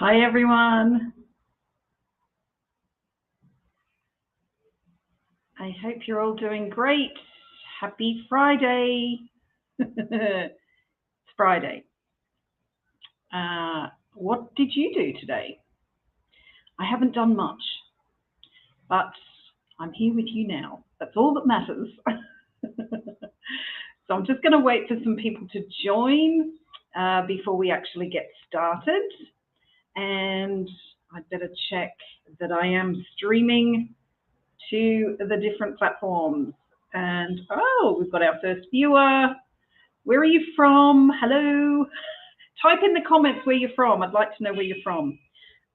Hi, everyone. I hope you're all doing great. Happy Friday. It's Friday. What did you do today? I haven't done much, but I'm here with you now. That's all that matters. So I'm just going to wait for some people to join before we actually get started. And I'd better check that I am streaming to the different platforms. And oh, we've got our first viewer. Where are you from? Hello. Type in the comments where you're from. I'd like to know where you're from.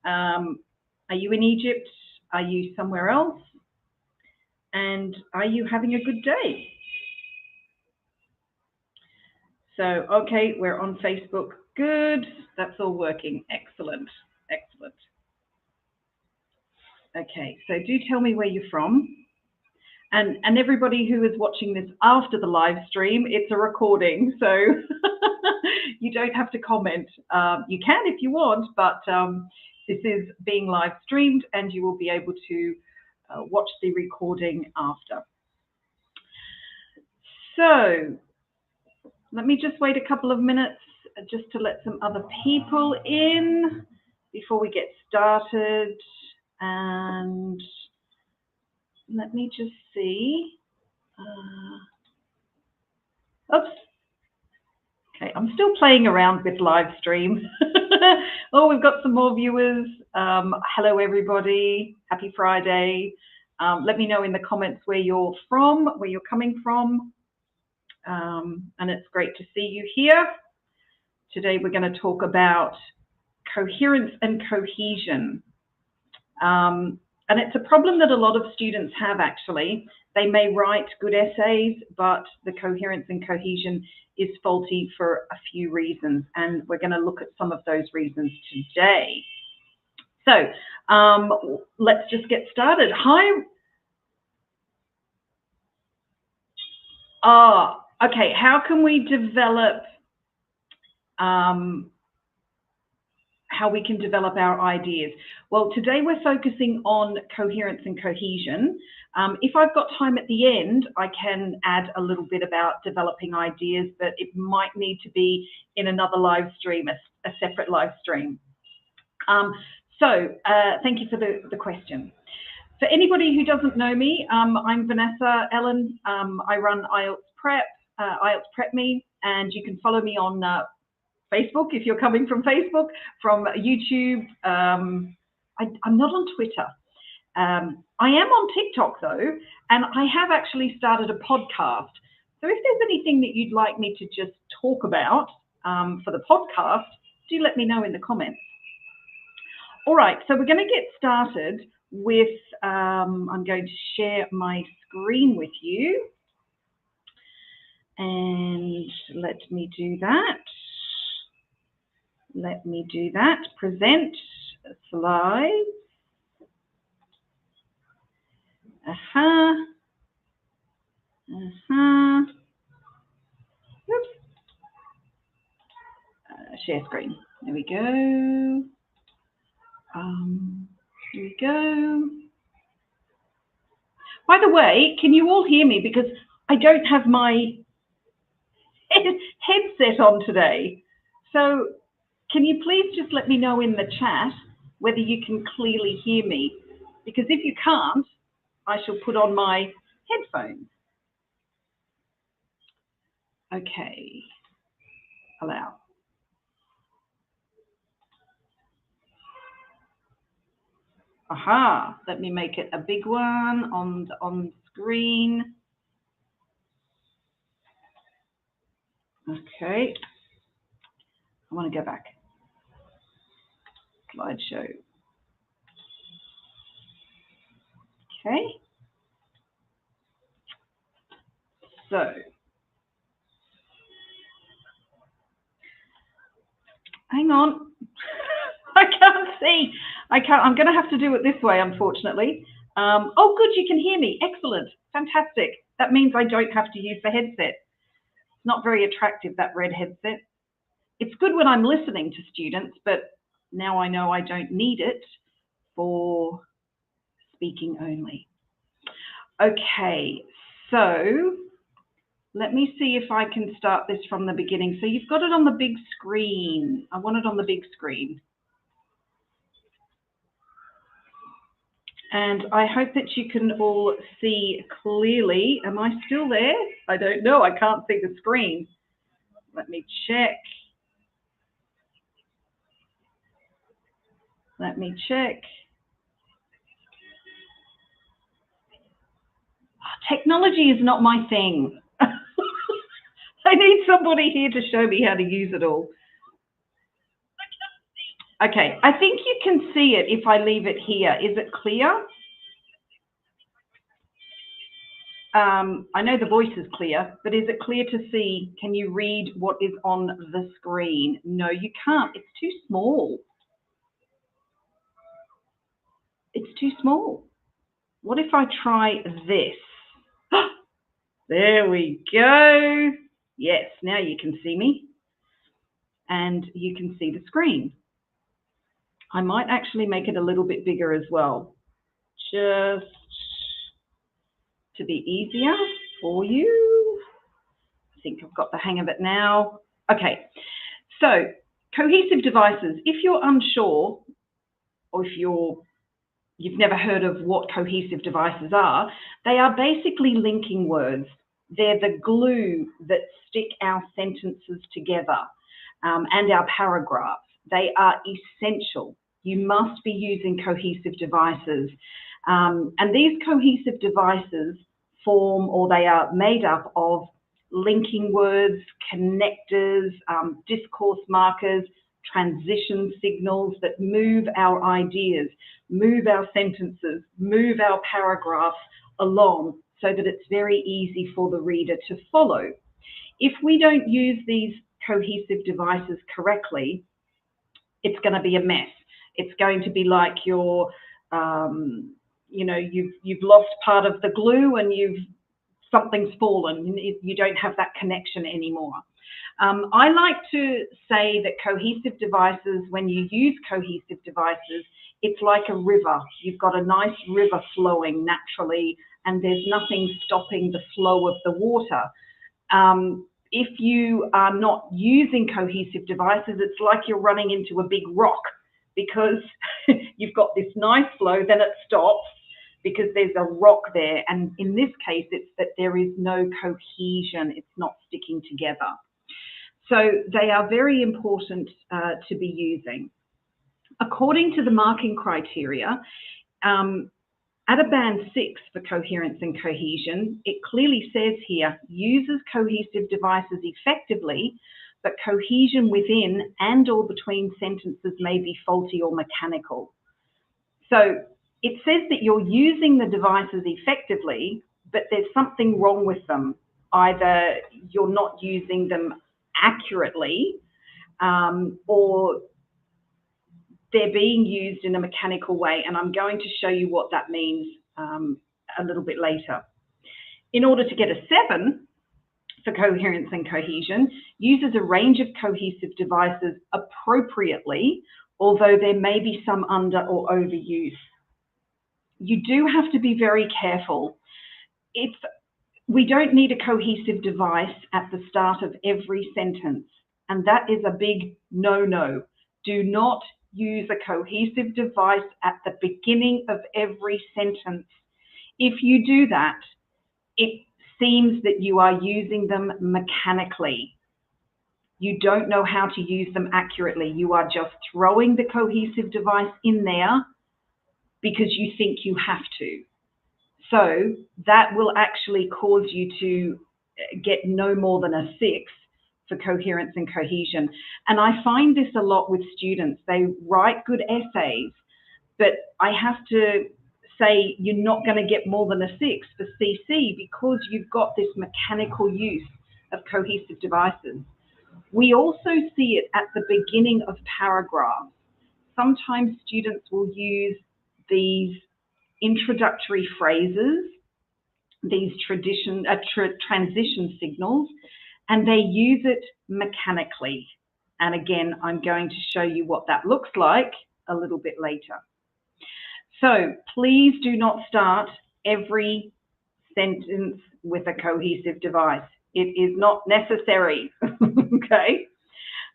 Are you in Egypt? Are you somewhere else? And are you having a good day? So, okay, we're on Facebook. Good. That's all working. Excellent. Excellent. Okay, so do tell me where you're from. And everybody who is watching this after the live stream, it's a recording, so you don't have to comment. You can if you want, but this is being live streamed and you will be able to watch the recording after. So let me just wait a couple of minutes just to let some other people in before we get started. And let me just see. Oops. Okay, I'm still playing around with live stream. Oh, we've got some more viewers. Hello, everybody. Happy Friday. Let me know in the comments where you're from, where you're coming from. And it's great to see you here. Today, we're going to talk about coherence and cohesion. And it's a problem that a lot of students have, actually. They may write good essays, but the coherence and cohesion is faulty for a few reasons, and we're going to look at some of those reasons today. So let's just get started. Hi. Okay, how can we develop how we can develop our ideas? Well, today we're focusing on coherence and cohesion. If I've got time at the end, I can add a little bit about developing ideas, but it might need to be in another live stream, a separate live stream. Thank you for the question. For anybody who doesn't know me, I'm Vanessa Ellen. I run IELTS Prep, IELTS Prep Me, and you can follow me on Facebook if you're coming from Facebook, from YouTube. I'm not on Twitter. I am on TikTok though, and I have actually started a podcast. So if there's anything that you'd like me to just talk about for the podcast, do let me know in the comments. All right, so we're going to get started with, I'm going to share my screen with you. And let me do that. Let me do that. Present slides. Oops. Share screen. There we go. Here we go. By the way, can you all hear me? Because I don't have my headset on today. So can you please just let me know in the chat whether you can clearly hear me? Because if you can't, I shall put on my headphones. Okay, allow. Aha, let me make it a big one on screen. Okay, I want to go back. Slideshow. Okay. So, hang on. I can't see. I'm going to have to do it this way, unfortunately. Oh, good, you can hear me. Excellent. Fantastic. That means I don't have to use the headset. It's not very attractive, that red headset. It's good when I'm listening to students, but Now I know I don't need it for speaking only. Okay, so let me see if I can start this from the beginning. So you've got it on the big screen. I want it on the big screen. And I hope that you can all see clearly. Am I still there? I don't know. I can't see the screen. Let me check. Let me check. Technology is not my thing. I need somebody here to show me how to use it all. Okay, I think you can see it if I leave it here. Is it clear? I know the voice is clear, but is it clear to see? Can you read what is on the screen? No, you can't. It's too small. It's too small. What if I try this? There we go. Yes, now you can see me. And you can see the screen. I might actually make it a little bit bigger as well, just to be easier for you. I think I've got the hang of it now. Okay, so cohesive devices. If you're unsure, or if you've never heard of what cohesive devices are, they are basically linking words. They're the glue that stick our sentences together and our paragraphs. They are essential. You must be using cohesive devices. And these cohesive devices form, or they are made up of, linking words, connectors, discourse markers, transition signals that move our ideas, move our sentences, move our paragraphs along so that it's very easy for the reader to follow. If we don't use these cohesive devices correctly, it's going to be a mess. It's going to be like you've lost part of the glue and something's fallen. You don't have that connection anymore. I like to say that cohesive devices, when you use cohesive devices, it's like a river. You've got a nice river flowing naturally, and there's nothing stopping the flow of the water. If you are not using cohesive devices, it's like you're running into a big rock, because you've got this nice flow, then it stops because there's a rock there. And in this case, it's that there is no cohesion. It's not sticking together. So they are very important to be using. According to the marking criteria, at a band 6 for coherence and cohesion, it clearly says here, uses cohesive devices effectively, but cohesion within and or between sentences may be faulty or mechanical. So it says that you're using the devices effectively, but there's something wrong with them. Either you're not using them accurately, or they're being used in a mechanical way, and I'm going to show you what that means a little bit later. In order to get a 7 for coherence and cohesion, uses a range of cohesive devices appropriately, although there may be some under or overuse. You do have to be very careful. We don't need a cohesive device at the start of every sentence, and that is a big no-no. Do not use a cohesive device at the beginning of every sentence. If you do that, it seems that you are using them mechanically. You don't know how to use them accurately. You are just throwing the cohesive device in there because you think you have to. So that will actually cause you to get no more than a 6 for coherence and cohesion. And I find this a lot with students. They write good essays, but I have to say you're not going to get more than a 6 for CC because you've got this mechanical use of cohesive devices. We also see it at the beginning of paragraphs. Sometimes students will use these introductory phrases, these transition signals, and they use it mechanically. And again, I'm going to show you what that looks like a little bit later. So please do not start every sentence with a cohesive device. It is not necessary, okay?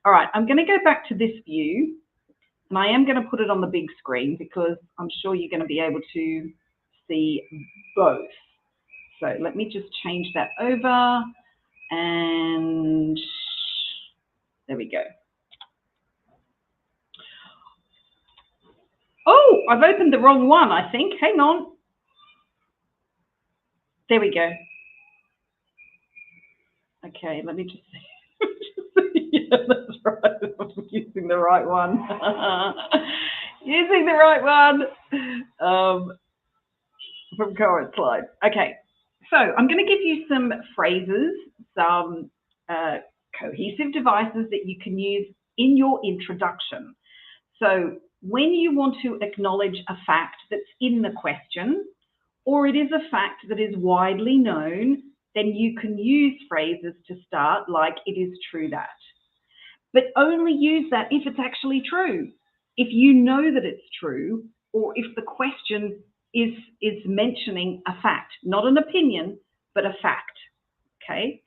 All right, I'm going to go back to this view, and I am going to put it on the big screen because I'm sure you're going to be able to see both. So let me just change that over, and there we go. Oh, I've opened the wrong one, I think. Hang on. There we go. Okay, let me just see. Yeah, that's right. I'm using the right one. Using the right one from Coherence Slide. Okay, so I'm going to give you some phrases, some cohesive devices that you can use in your introduction. So when you want to acknowledge a fact that's in the question, or it is a fact that is widely known, then you can use phrases to start like "it is true that." But only use that if it's actually true. If you know that it's true, or if the question is mentioning a fact, not an opinion, but a fact, okay?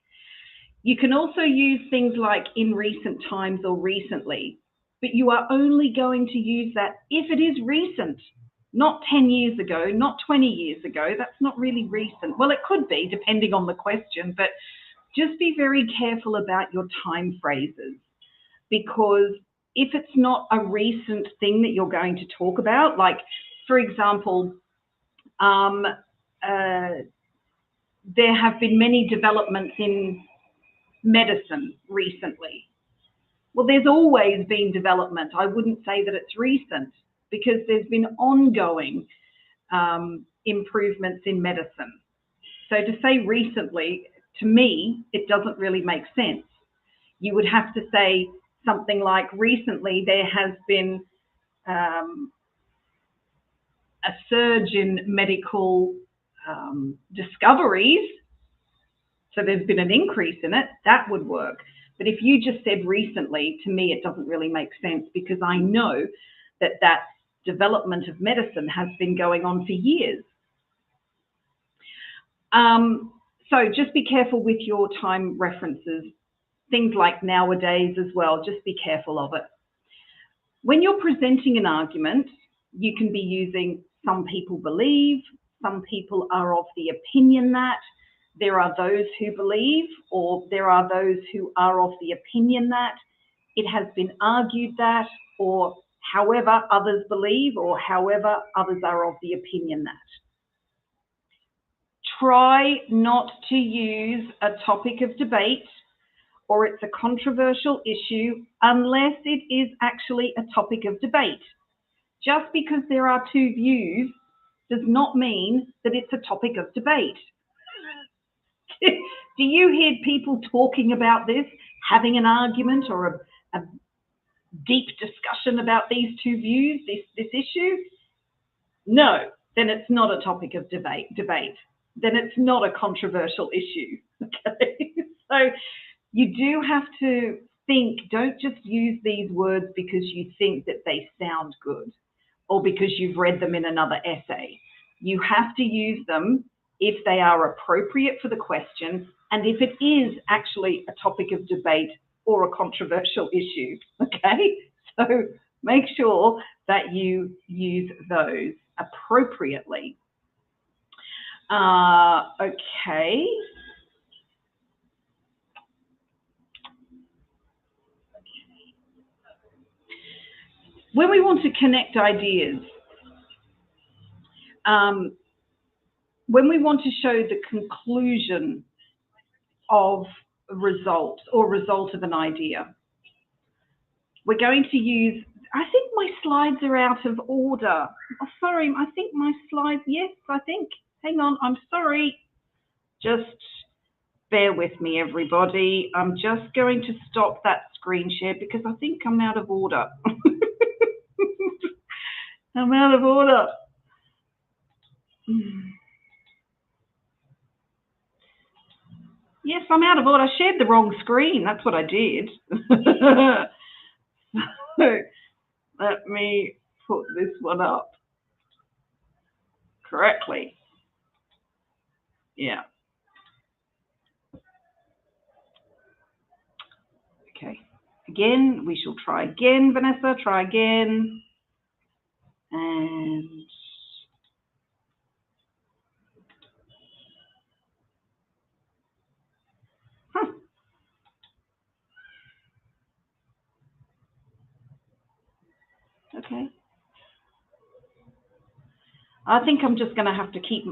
You can also use things like "in recent times" or "recently," but you are only going to use that if it is recent. Not 10 years ago, not 20 years ago. That's not really recent. Well, it could be, depending on the question, but just be very careful about your time phrases, because if it's not a recent thing that you're going to talk about, like, for example, there have been many developments in medicine recently. Well, there's always been development. I wouldn't say that it's recent, because there's been ongoing improvements in medicine. So to say recently, to me, it doesn't really make sense. You would have to say something like, recently there has been a surge in medical discoveries, so there's been an increase in it. That would work. But if you just said recently, to me, it doesn't really make sense, because I know that that development of medicine has been going on for years. So just be careful with your time references. Things like nowadays as well, just be careful of it. When you're presenting an argument, you can be using "some people believe," "some people are of the opinion that," "there are those who believe," or "there are those who are of the opinion that," "it has been argued that," or "however others believe," or "however others are of the opinion that." Try not to use a topic of debate or "it's a controversial issue" unless it is actually a topic of debate. Just because there are two views does not mean that it's a topic of debate. Do you hear people talking about this, having an argument or a deep discussion about these two views, this issue? No, then it's not a topic of debate. Then it's not a controversial issue. Okay, so you do have to think. Don't just use these words because you think that they sound good or because you've read them in another essay. You have to use them if they are appropriate for the question and if it is actually a topic of debate or a controversial issue. Okay, so make sure that you use those appropriately. Okay. When we want to connect ideas, when we want to show the conclusion of a result or result of an idea, we're going to use, I think my slides are out of order. Oh, sorry, I think my slides, yes, I think, hang on, I'm sorry. Just bear with me, everybody. I'm just going to stop that screen share because I think I'm out of order. I'm out of order. Yes, I'm out of order. I shared the wrong screen. That's what I did. So let me put this one up correctly. Yeah. Okay. Again, we shall try again, Vanessa. Try again. And okay. I think I'm just going to have to keep.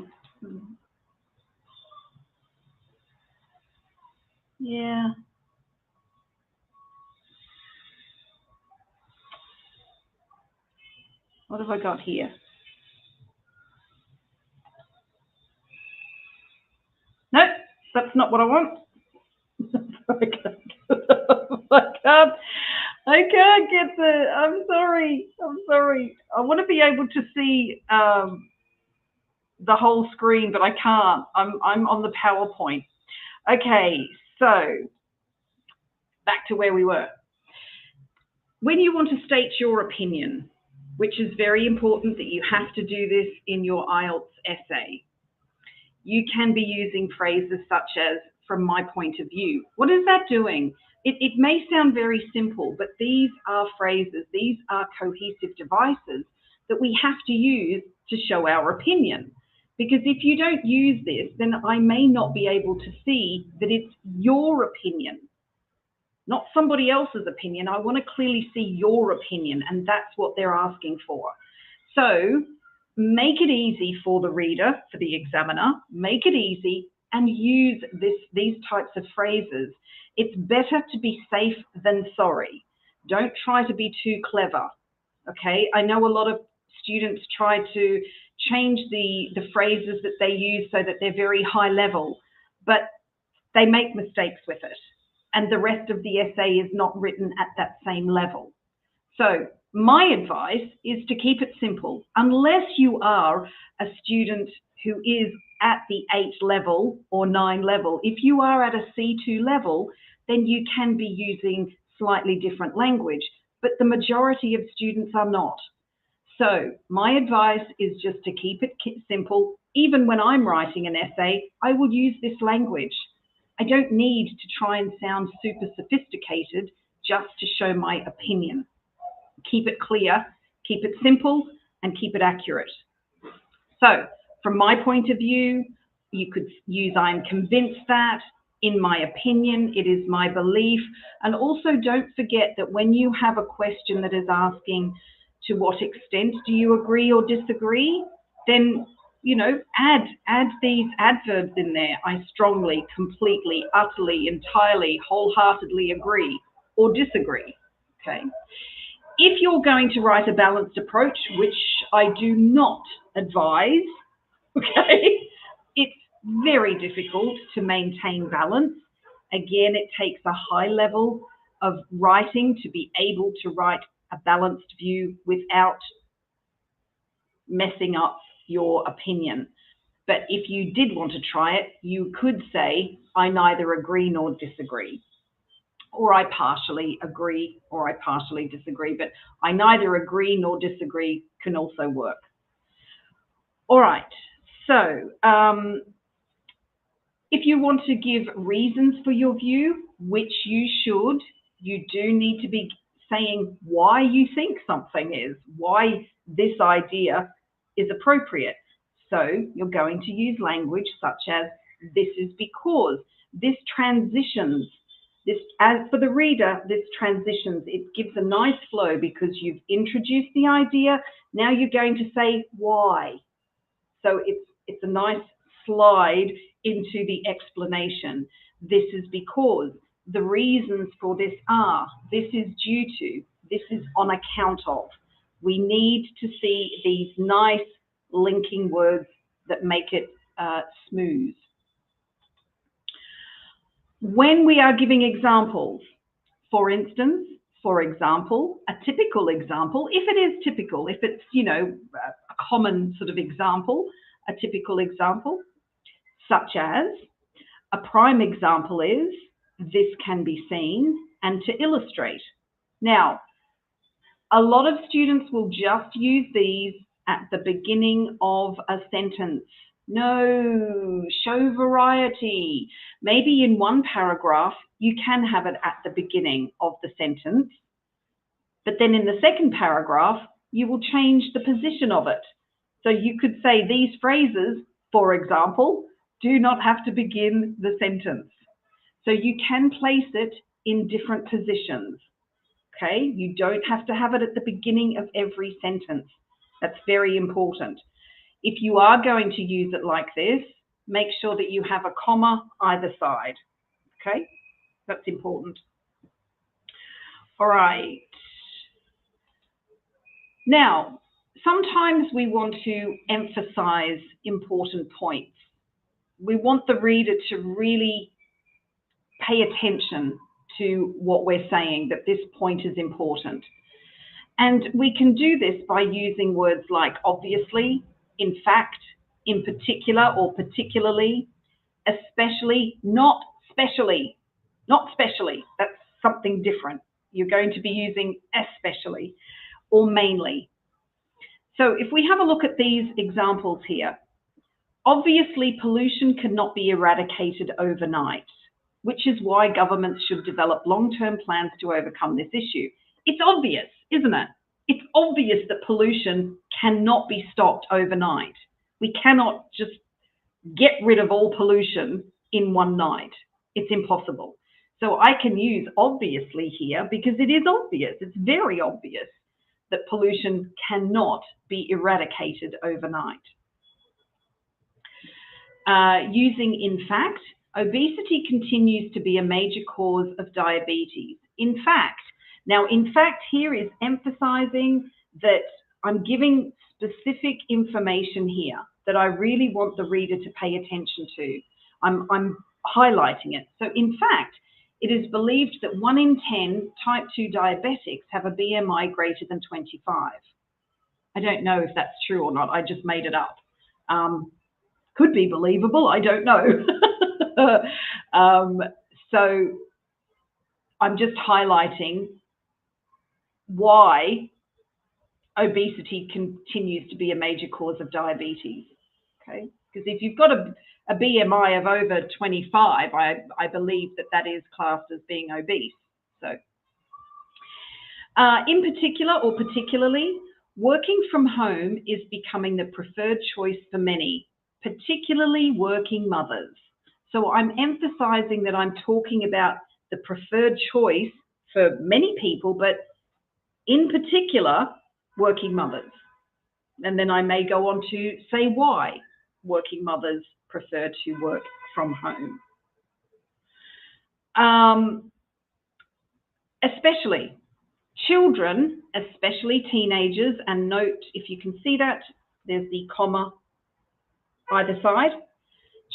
Yeah. What have I got here? Nope, that's not what I want. I can't get the. I'm sorry. I'm sorry. I want to be able to see the whole screen, but I can't. I'm on the PowerPoint. Okay, so back to where we were. When you want to state your opinion, which is very important that you have to do this in your IELTS essay, you can be using phrases such as, from my point of view. What is that doing? It may sound very simple, but these are phrases, these are cohesive devices that we have to use to show our opinion. Because if you don't use this, then I may not be able to see that it's your opinion, not somebody else's opinion. I want to clearly see your opinion, and that's what they're asking for. So make it easy for the reader, for the examiner, make it easy and use these types of phrases. It's better to be safe than sorry. Don't try to be too clever, okay? I know a lot of students try to change the phrases that they use so that they're very high level, but they make mistakes with it. And the rest of the essay is not written at that same level. So my advice is to keep it simple. Unless you are a student who is at the 8 level or 9 level, if you are at a C2 level, then you can be using slightly different language, but the majority of students are not. So my advice is just to keep it simple. Even when I'm writing an essay, I will use this language. I don't need to try and sound super sophisticated just to show my opinion. Keep it clear, keep it simple, and keep it accurate. So from my point of view, you could use I'm convinced that, in my opinion, it is my belief. And also don't forget that when you have a question that is asking to what extent do you agree or disagree, then add these adverbs in there. I strongly, completely, utterly, entirely, wholeheartedly agree or disagree. Okay. If you're going to write a balanced approach, which I do not advise, okay, it's very difficult to maintain balance. Again, it takes a high level of writing to be able to write a balanced view without messing up your opinion. But if you did want to try it, you could say, I neither agree nor disagree, or I partially agree or I partially disagree, but I neither agree nor disagree can also work. All right, so if you want to give reasons for your view, which you should, you do need to be saying why you think something is, why this idea is appropriate. So you're going to use language such as, this is because, this transitions, this, as for the reader, this transitions, it gives a nice flow because you've introduced the idea, now you're going to say why. So it's a nice slide into the explanation. This is because, the reasons for this are, this is due to, this is on account of. We need to see these nice linking words that make it smooth. When we are giving examples, for instance, for example, a typical example, if it is typical, if it's, a common sort of example, a typical example, such as, a prime example is, this can be seen, and to illustrate. Now, A lot of students will just use these at the beginning of a sentence. No, show variety. Maybe in one paragraph, you can have it at the beginning of the sentence, but then in the second paragraph, you will change the position of it. So you could say these phrases, for example, do not have to begin the sentence. So you can place it in different positions. Okay, you don't have to have it at the beginning of every sentence. That's very important. If you are going to use it like this, make sure that you have a comma either side. Okay, that's important. All right. Now, sometimes we want to emphasize important points. We want the reader to really pay attention to what we're saying, that this point is important. And we can do this by using words like obviously, in fact, in particular or particularly, especially, not specially. Not specially, that's something different. You're going to be using especially or mainly. So if we have a look at these examples here, obviously pollution cannot be eradicated overnight, which is why governments should develop long-term plans to overcome this issue. It's obvious, isn't it? It's obvious that pollution cannot be stopped overnight. We cannot just get rid of all pollution in one night. It's impossible. So I can use obviously here because it is obvious. It's very obvious that pollution cannot be eradicated overnight. Using in fact, obesity continues to be a major cause of diabetes. In fact, now in fact here is emphasizing that I'm giving specific information here that I really want the reader to pay attention to. I'm highlighting it. So in fact, it is believed that 1 in 10 type 2 diabetics have a BMI greater than 25. I don't know if that's true or not. I just made it up. Could be believable, I don't know. So I'm just highlighting why obesity continues to be a major cause of diabetes, okay? Because if you've got a BMI of over 25, I believe that is classed as being obese. So, in particular or particularly, working from home is becoming the preferred choice for many, particularly working mothers. So I'm emphasizing that I'm talking about the preferred choice for many people, but in particular, working mothers. And then I may go on to say why working mothers prefer to work from home. Especially children, especially teenagers, and note if you can see that, there's the comma either side.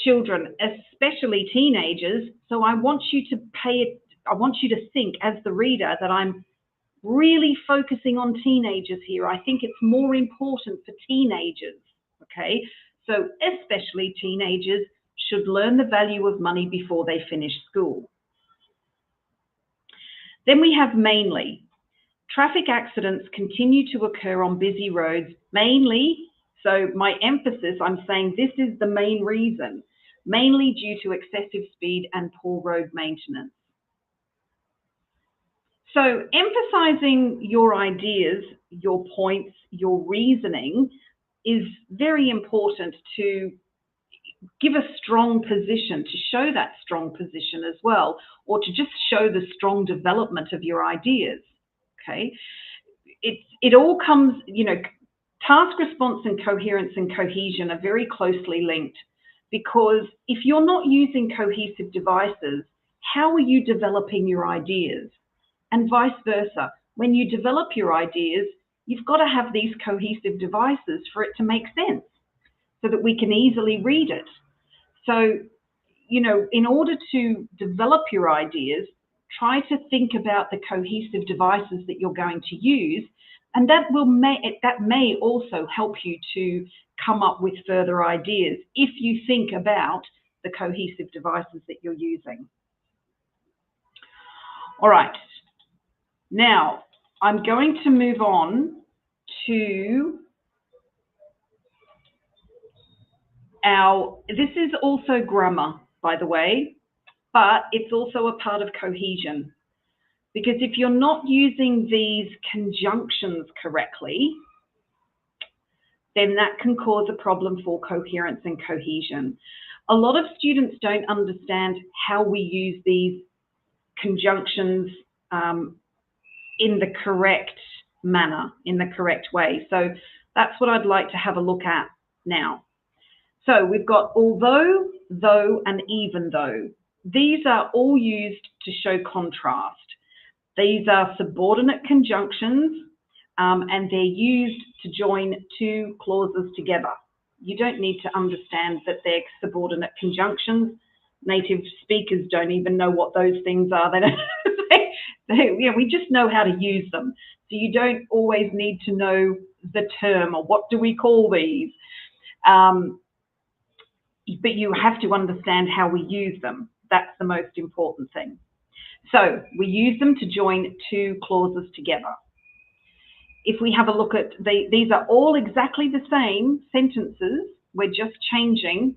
Children, especially teenagers. So I want you to think as the reader that I'm really focusing on teenagers here. I think it's more important for teenagers, okay? So especially teenagers should learn the value of money before they finish school. Then we have mainly. Traffic accidents continue to occur on busy roads, mainly, so my emphasis, I'm saying this is the main reason, mainly due to excessive speed and poor road maintenance. So emphasizing your ideas, your points, your reasoning is very important to give a strong position, to show that strong position as well, or to just show the strong development of your ideas, okay? It all comes, you know, task response and coherence and cohesion are very closely linked, because if you're not using cohesive devices, how are you developing your ideas? And vice versa. When you develop your ideas, you've got to have these cohesive devices for it to make sense so that we can easily read it. So, you know, in order to develop your ideas, try to think about the cohesive devices that you're going to use, and that may also help you to come up with further ideas if you think about the cohesive devices that you're using. All right. Now, I'm going to move on to this is also grammar, by the way, but it's also a part of cohesion. Because if you're not using these conjunctions correctly, then that can cause a problem for coherence and cohesion. A lot of students don't understand how we use these conjunctions in the correct manner, in the correct way. So that's what I'd like to have a look at now. So we've got although, though, and even though. These are all used to show contrast. These are subordinate conjunctions, and they're used to join two clauses together. You don't need to understand that they're subordinate conjunctions. Native speakers don't even know what those things are. We just know how to use them. So you don't always need to know the term or what do we call these. But you have to understand how we use them. That's the most important thing. So we use them to join two clauses together. If we have a look at, these are all exactly the same sentences. We're just changing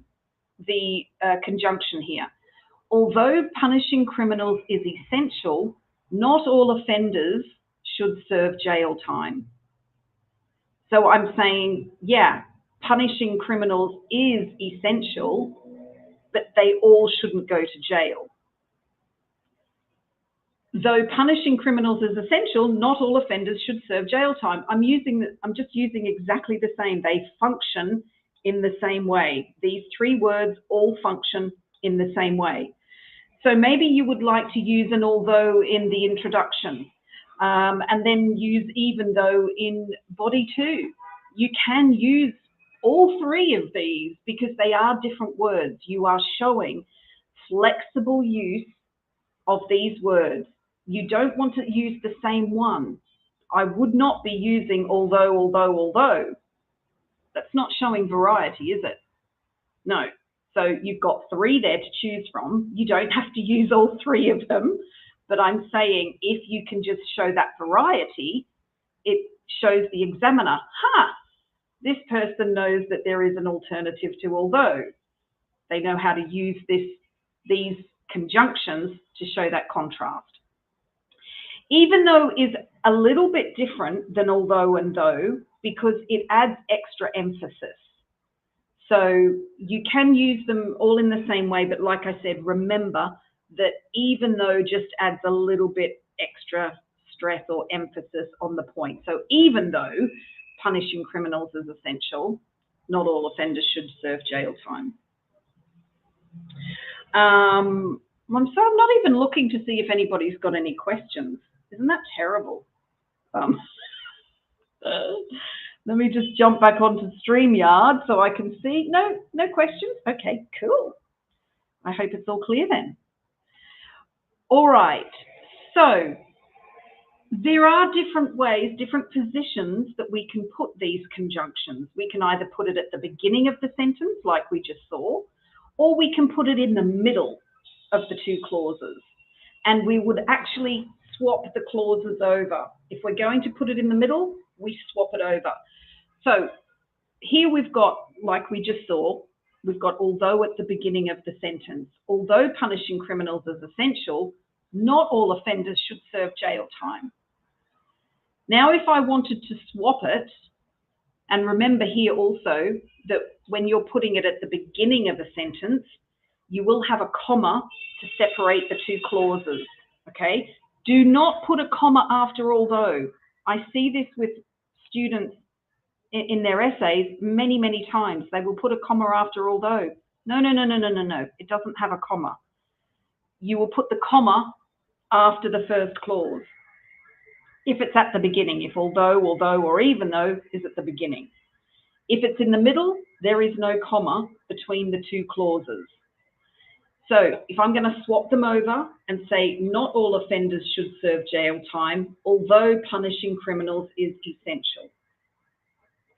the conjunction here. Although punishing criminals is essential, not all offenders should serve jail time. So I'm saying, yeah, punishing criminals is essential, but they all shouldn't go to jail. Though punishing criminals is essential, not all offenders should serve jail time. I'm just using exactly the same. They function in the same way. These three words all function in the same way. So maybe you would like to use an although in the introduction, and then use even though in body 2. You can use all three of these because they are different words. You are showing flexible use of these words. You don't want to use the same one. I would not be using although. That's not showing variety, is it? No. So you've got 3 there to choose from. You don't have to use all 3 of them, but I'm saying if you can just show that variety, it shows the examiner, this person knows that there is an alternative to although. They know how to use these conjunctions to show that contrast. Even though is a little bit different than although and though because it adds extra emphasis. So you can use them all in the same way, but like I said, remember that even though just adds a little bit extra stress or emphasis on the point. So even though punishing criminals is essential, not all offenders should serve jail time. I'm not even looking to see if anybody's got any questions. Isn't that terrible? Let me just jump back onto StreamYard so I can see. No questions? Okay, cool. I hope it's all clear then. All right, so there are different ways, different positions that we can put these conjunctions. We can either put it at the beginning of the sentence, like we just saw, or we can put it in the middle of the 2 clauses. And we would actually swap the clauses over. If we're going to put it in the middle, we swap it over. So here we've got, like we just saw, we've got although at the beginning of the sentence. Although punishing criminals is essential, not all offenders should serve jail time. Now, if I wanted to swap it, and remember here also that when you're putting it at the beginning of a sentence, you will have a comma to separate the 2 clauses, okay? Do not put a comma after although. I see this with students in their essays many, many times. They will put a comma after although. No. It doesn't have a comma. You will put the comma after the first clause. If it's at the beginning, if although, or even though is at the beginning. If it's in the middle, there is no comma between the 2 clauses. So if I'm going to swap them over and say not all offenders should serve jail time, although punishing criminals is essential.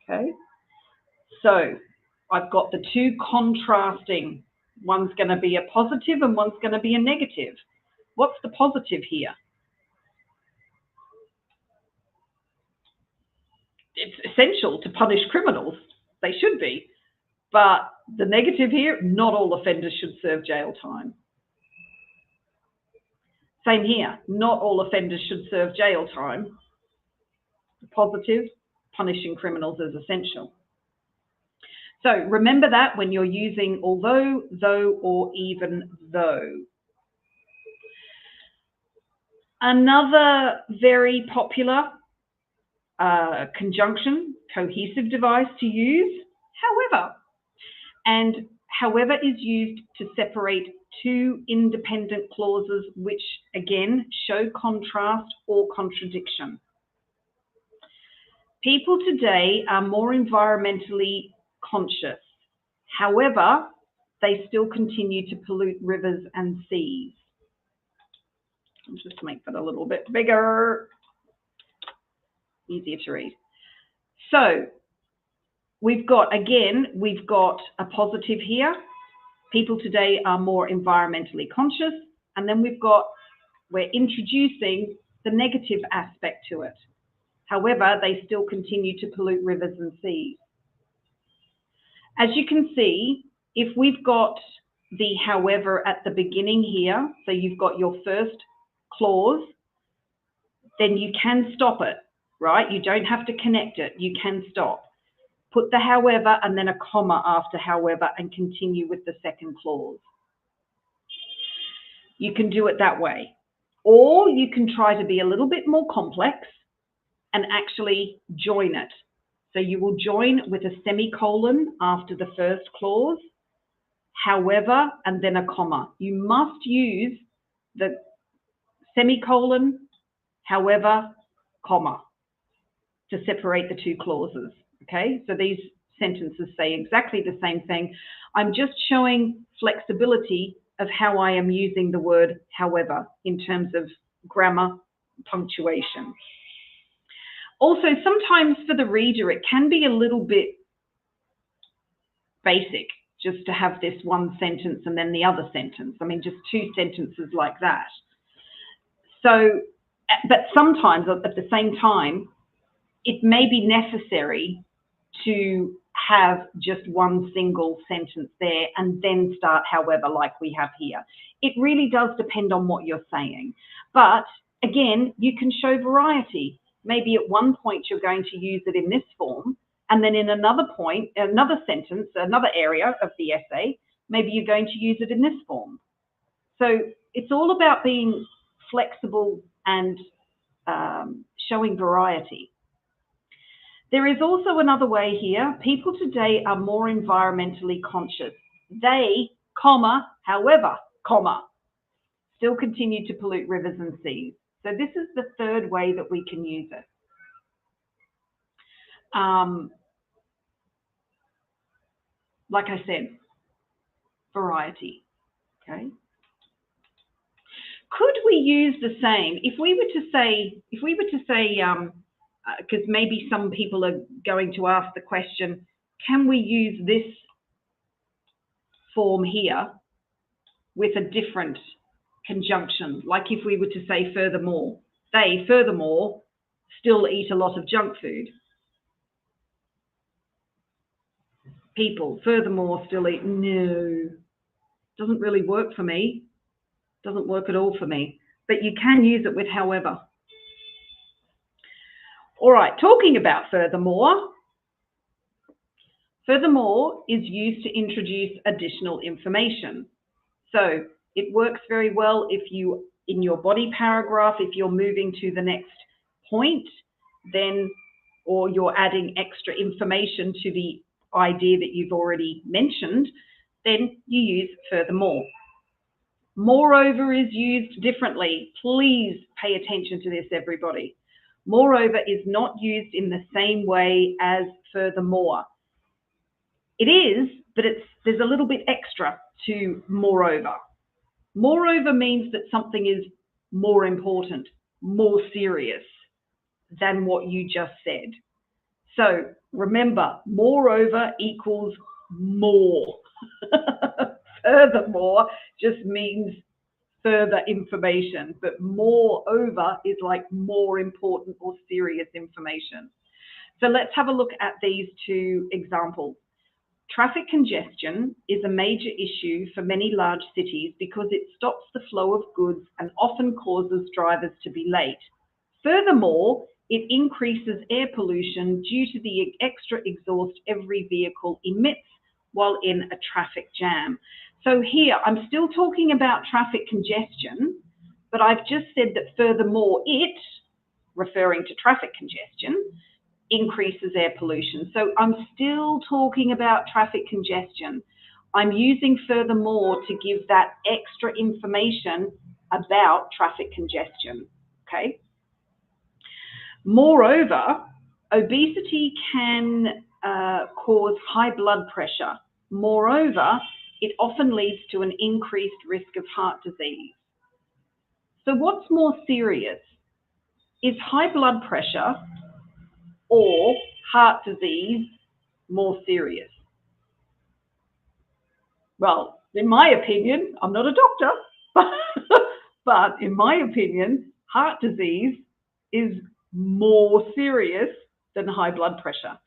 Okay, so I've got the 2 contrasting. One's going to be a positive and one's going to be a negative. What's the positive here? it's essential to punish criminals. They should be. But the negative here, not all offenders should serve jail time. Same here, not all offenders should serve jail time. The positive, punishing criminals is essential. So remember that when you're using although, though, or even though. Another very popular conjunction, cohesive device to use, however. And however is used to separate two independent clauses which, again, show contrast or contradiction. People today are more environmentally conscious. However, they still continue to pollute rivers and seas. I'll just make that a little bit bigger, easier to read. So we've got a positive here. People today are more environmentally conscious. And then we're introducing the negative aspect to it. However, they still continue to pollute rivers and seas. As you can see, if we've got the however at the beginning here, so you've got your first clause, then you can stop it, right? You don't have to connect it. You can stop. Put the however and then a comma after however and continue with the second clause. You can do it that way. Or you can try to be a little bit more complex and actually join it. So you will join with a semicolon after the first clause, however, and then a comma. You must use the semicolon, however, comma to separate the two clauses, okay? So these sentences say exactly the same thing. I'm just showing flexibility of how I am using the word however in terms of grammar, punctuation. Also, sometimes for the reader, it can be a little bit basic just to have this one sentence and then the other sentence. I mean, just two sentences like that. So, but sometimes at the same time, it may be necessary to have just one single sentence there and then start however, like we have here. It really does depend on what you're saying. But again, you can show variety. Maybe at one point you're going to use it in this form, and then in another point, another sentence, another area of the essay, maybe you're going to use it in this form. So it's all about being flexible and showing variety. There is also another way here. People today are more environmentally conscious. They, comma, however, comma, still continue to pollute rivers and seas. So this is the third way that we can use it. Like I said, variety, okay? Could we use the same, if we were to say, because maybe some people are going to ask the question, can we use this form here with a different conjunction? Like if we were to say furthermore, they, furthermore, still eat a lot of junk food. People, furthermore, still eat, no, doesn't really work for me. Doesn't work at all for me. But you can use it with however. All right, talking about furthermore. Furthermore is used to introduce additional information. So it works very well if you, in your body paragraph, if you're moving to the next point, then, or you're adding extra information to the idea that you've already mentioned, then you use furthermore. Moreover is used differently. Please pay attention to this, everybody. Moreover is not used in the same way as furthermore. It is, but there's a little bit extra to moreover. Moreover means that something is more important, more serious than what you just said. So remember, moreover equals more. Furthermore just means further information, but moreover is like more important or serious information. So let's have a look at these two examples. Traffic congestion is a major issue for many large cities because it stops the flow of goods and often causes drivers to be late. Furthermore, it increases air pollution due to the extra exhaust every vehicle emits while in a traffic jam. So here, I'm still talking about traffic congestion, but I've just said that furthermore, it, referring to traffic congestion, increases air pollution. So I'm still talking about traffic congestion. I'm using furthermore to give that extra information about traffic congestion, okay? Moreover, obesity can cause high blood pressure. Moreover, it often leads to an increased risk of heart disease. So what's more serious? Is high blood pressure or heart disease more serious? Well, in my opinion, I'm not a doctor, but in my opinion, heart disease is more serious than high blood pressure.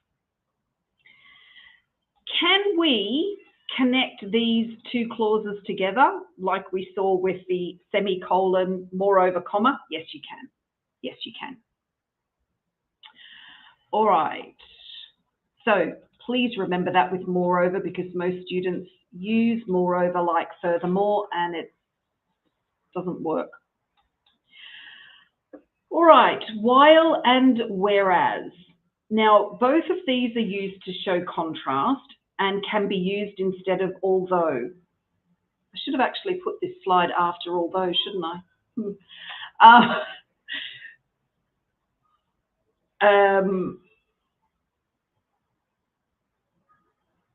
Can we connect these two clauses together like we saw with the semicolon, moreover, comma? Yes, you can. Yes, you can. All right. So please remember that with moreover, because most students use moreover like furthermore, and it doesn't work. All right, while and whereas. Now, both of these are used to show contrast and can be used instead of although. I should have actually put this slide after although, shouldn't I?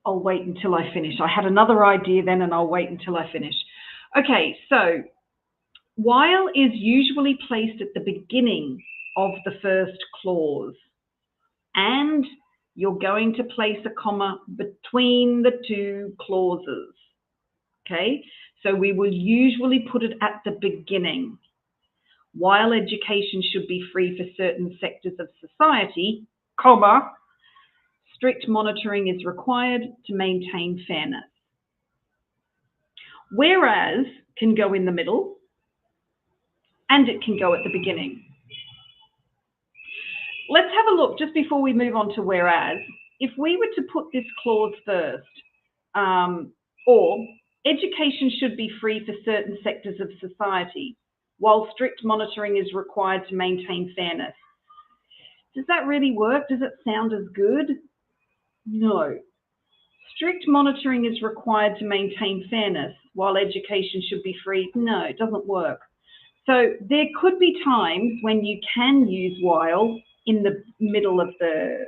I'll wait until I finish. I had another idea then, and I'll wait until I finish. Okay, so while is usually placed at the beginning of the first clause, and you're going to place a comma between the two clauses. Okay, so we will usually put it at the beginning. While education should be free for certain sectors of society, comma, strict monitoring is required to maintain fairness. Whereas can go in the middle, and it can go at the beginning. Let's have a look just before we move on to whereas. If we were to put this clause first, or education should be free for certain sectors of society, while strict monitoring is required to maintain fairness. Does that really work? Does it sound as good? No. Strict monitoring is required to maintain fairness, while education should be free. No, it doesn't work. So there could be times when you can use while in the middle of the,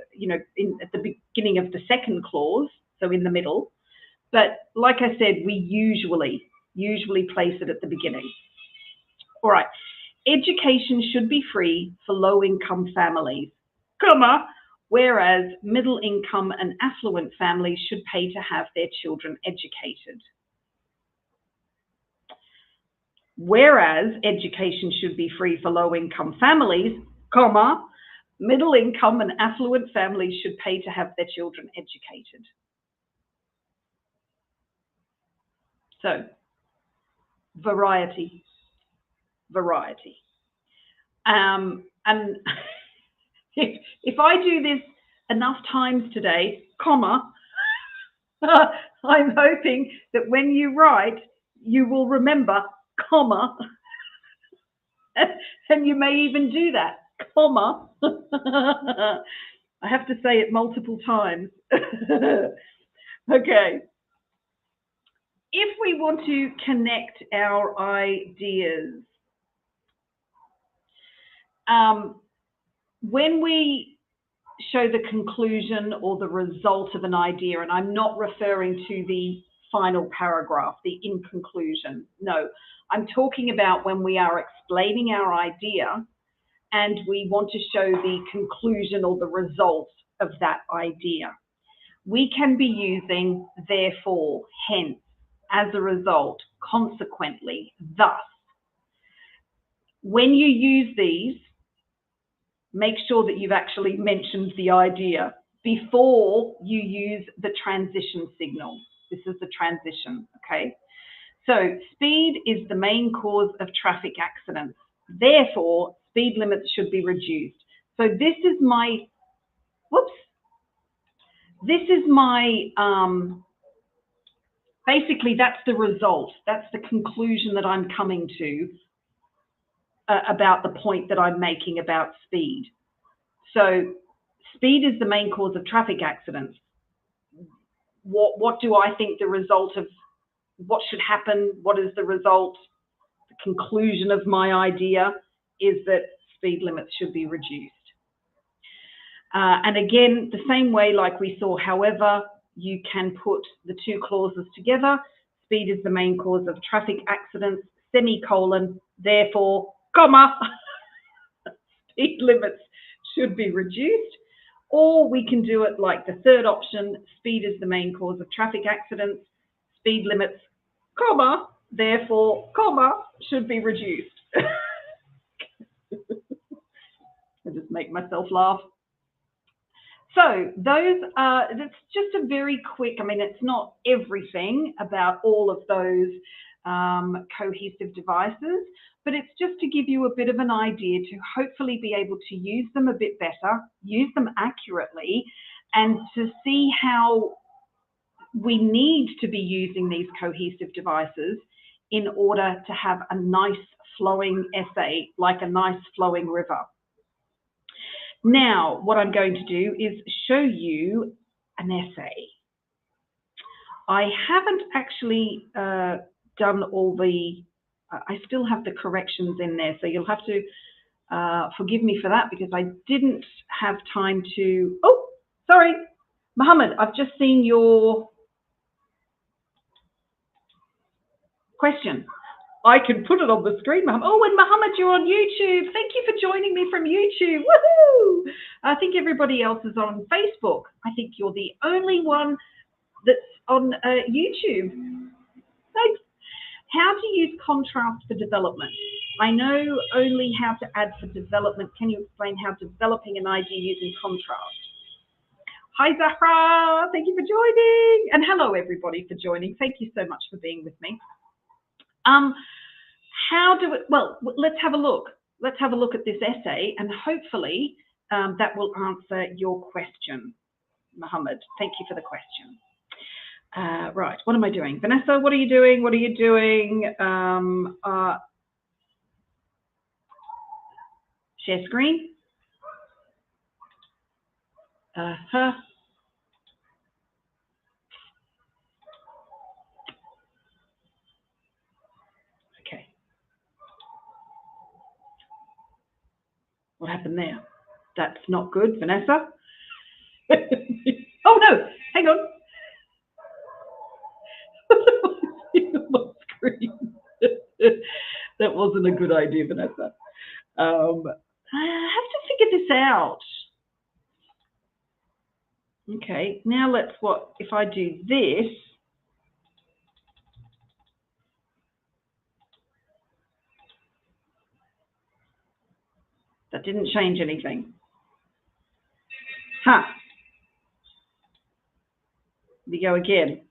at the beginning of the second clause, so in the middle. But like I said, we usually place it at the beginning. All right, education should be free for low-income families, comma, whereas middle-income and affluent families should pay to have their children educated. Whereas education should be free for low-income families, comma, middle-income and affluent families should pay to have their children educated. So, variety. And if I do this enough times today, comma, I'm hoping that when you write, you will remember, comma, and you may even do that, comma. I have to say it multiple times. Okay. If we want to connect our ideas, when we show the conclusion or the result of an idea, and I'm not referring to the final paragraph, the in conclusion, no, I'm talking about when we are explaining our idea and we want to show the conclusion or the result of that idea. We can be using therefore, hence, as a result, consequently, thus. When you use these, make sure that you've actually mentioned the idea before you use the transition signal. This is the transition, okay? So speed is the main cause of traffic accidents. Therefore, speed limits should be reduced. So this is my, basically that's the result. That's the conclusion that I'm coming to about the point that I'm making about speed. So speed is the main cause of traffic accidents. What do I think the result of what should happen? What is the result? The conclusion of my idea is that speed limits should be reduced. And again, the same way like we saw, however, you can put the two clauses together. Speed is the main cause of traffic accidents, semicolon, therefore, comma, speed limits should be reduced. Or we can do it like the third option, speed is the main cause of traffic accidents, speed limits, comma, therefore, comma, should be reduced. I just make myself laugh. So those are, it's just a very quick, I mean, it's not everything about all of those cohesive devices, but it's just to give you a bit of an idea to hopefully be able to use them a bit better, use them accurately, and to see how we need to be using these cohesive devices in order to have a nice flowing essay, like a nice flowing river. Now, what I'm going to do is show you an essay. I haven't actually done all the, I still have the corrections in there, so you'll have to forgive me for that because I didn't have time to, oh, sorry, Mohammed, I've just seen your question. I can put it on the screen, Mohammed. Oh, and Mohammed, you're on YouTube. Thank you for joining me from YouTube. Woohoo! I think everybody else is on Facebook. I think you're the only one that's on YouTube. Thanks. How to use contrast for development. I know only how to add for development. Can you explain how developing an idea using contrast? Hi, Zahra. Thank you for joining. And hello, everybody, for joining. Thank you so much for being with me. How do it, well, let's have a look. Let's have a look at this essay and hopefully that will answer your question, Mohammed. Thank you for the question. Right, what am I doing? Vanessa, what are you doing? What are you doing? Share screen. Okay. What happened there? That's not good, Vanessa. Oh no, hang on. That wasn't a good idea, Vanessa. I have to figure this out. Okay, now let's if I do this, that didn't change anything. Huh. We go again.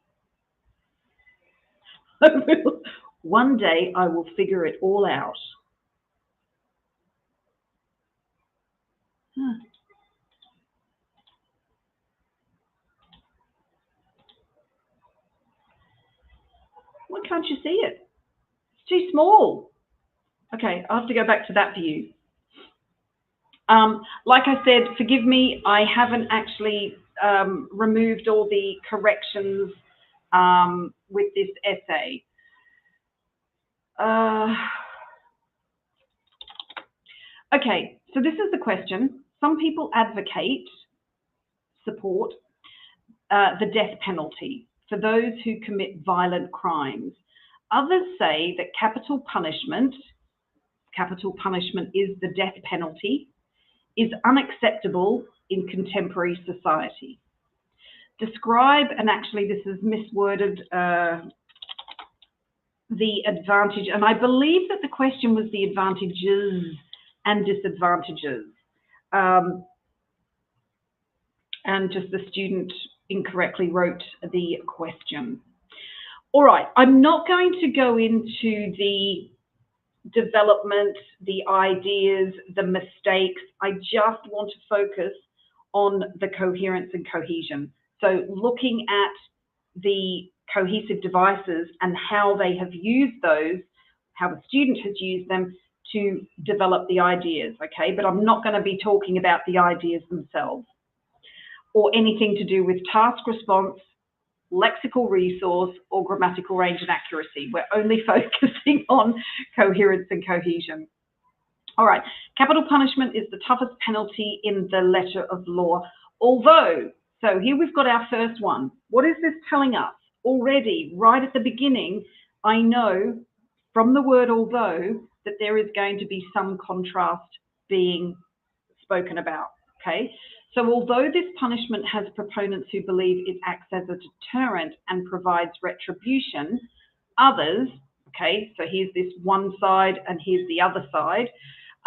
One day I will figure it all out. Huh. Why can't you see it? It's too small. Okay, I'll have to go back to that view. Like I said, forgive me, I haven't actually removed all the corrections with this essay. Okay, so this is the question. Some people support the death penalty for those who commit violent crimes. Others say that capital punishment is the death penalty, is unacceptable in contemporary society. Describe, and actually this is misworded, the advantage, and I believe that the question was the advantages and disadvantages And just the student incorrectly wrote the question. All right, I'm not going to go into the development, the ideas, the mistakes. I just want to focus on the coherence and cohesion. So looking at the cohesive devices and how they have used those, how the student has used them to develop the ideas, okay? But I'm not going to be talking about the ideas themselves or anything to do with task response, lexical resource, or grammatical range and accuracy. We're only focusing on coherence and cohesion. All right, capital punishment is the toughest penalty in the letter of law. Although, so here we've got our first one. What is this telling us? Already, right at the beginning, I know from the word although that there is going to be some contrast being spoken about, okay? So although this punishment has proponents who believe it acts as a deterrent and provides retribution, others, okay, so here's this one side and here's the other side,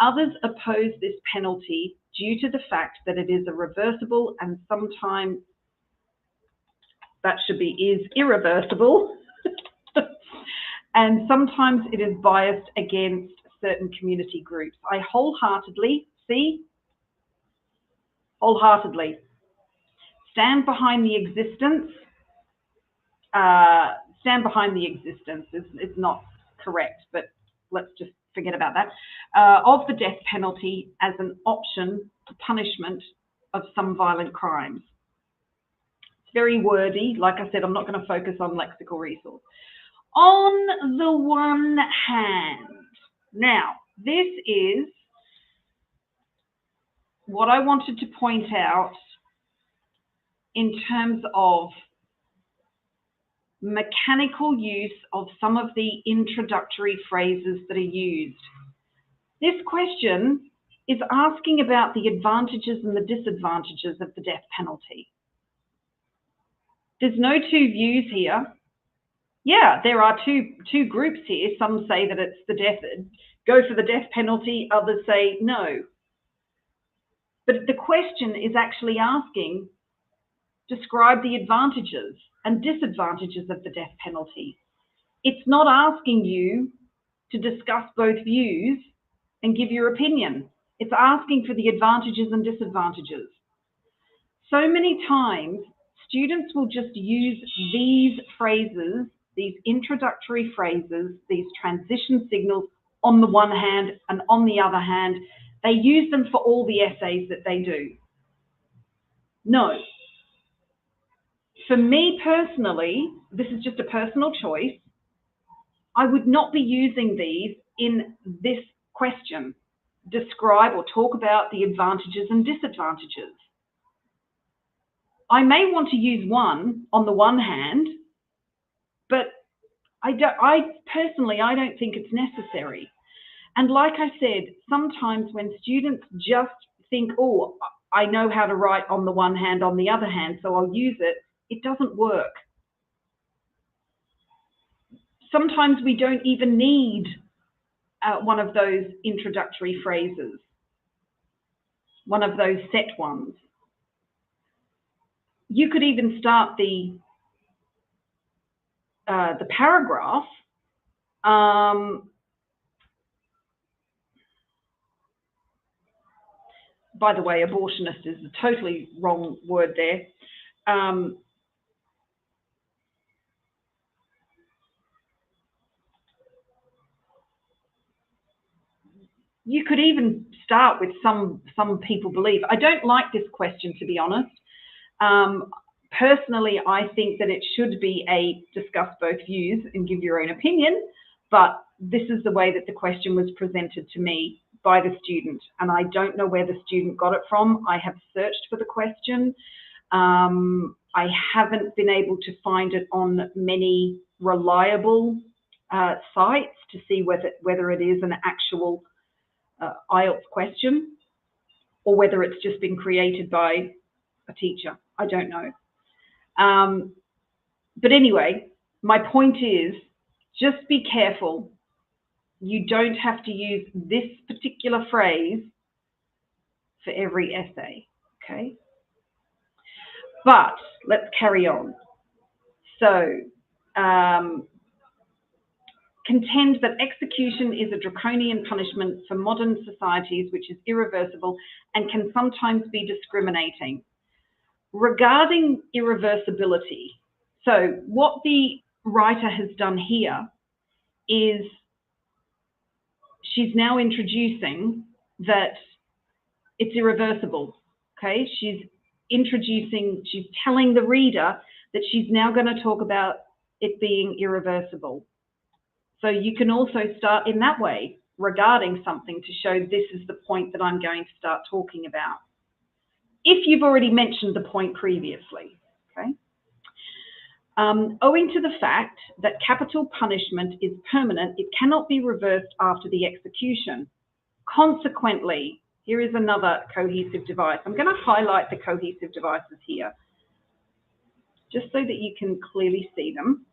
others oppose this penalty due to the fact that it is a reversible and sometimes that should be is irreversible and sometimes it is biased against certain community groups. I wholeheartedly, see, wholeheartedly stand behind the existence. Stand behind the existence is not correct, but let's just forget about that. Of the death penalty as an option for punishment of some violent crimes. It's very wordy. Like I said, I'm not going to focus on lexical resource. On the one hand, now this is what I wanted to point out in terms of mechanical use of some of the introductory phrases that are used. This question is asking about the advantages and the disadvantages of the death penalty. There's no two views here. Yeah, there are two groups here. Some say that it's the death, go for the death penalty, others say no. But the question is actually asking, describe the advantages and disadvantages of the death penalty. It's not asking you to discuss both views and give your opinion. It's asking for the advantages and disadvantages. So many times, students will just use these phrases, these introductory phrases, these transition signals on the one hand, and on the other hand, they use them for all the essays that they do. No. For me personally, this is just a personal choice, I would not be using these in this question. Describe or talk about the advantages and disadvantages. I may want to use one on the one hand, but I personally don't think it's necessary. And like I said, sometimes when students just think, oh, I know how to write on the one hand, on the other hand, so I'll use it, it doesn't work. Sometimes we don't even need one of those introductory phrases, one of those set ones. You could even start the paragraph by the way, abortionist is a totally wrong word there. You could even start with some people believe. I don't like this question, to be honest. Personally, I think that it should be a discuss both views and give your own opinion, but this is the way that the question was presented to me by the student, and I don't know where the student got it from. I have searched for the question. I haven't been able to find it on many reliable sites to see whether it is an actual IELTS question or whether it's just been created by a teacher. I don't know. But anyway, my point is just be careful. You don't have to use this particular phrase for every essay, okay? But let's carry on. So, contend that execution is a draconian punishment for modern societies which is irreversible and can sometimes be discriminating. Regarding irreversibility, so what the writer has done here is she's now introducing that it's irreversible, okay? She's telling the reader that she's now going to talk about it being irreversible. So you can also start in that way, regarding something, to show this is the point that I'm going to start talking about, if you've already mentioned the point previously, okay? Owing to the fact that capital punishment is permanent, it cannot be reversed after the execution. Consequently, here is another cohesive device. I'm going to highlight the cohesive devices here, just so that you can clearly see them.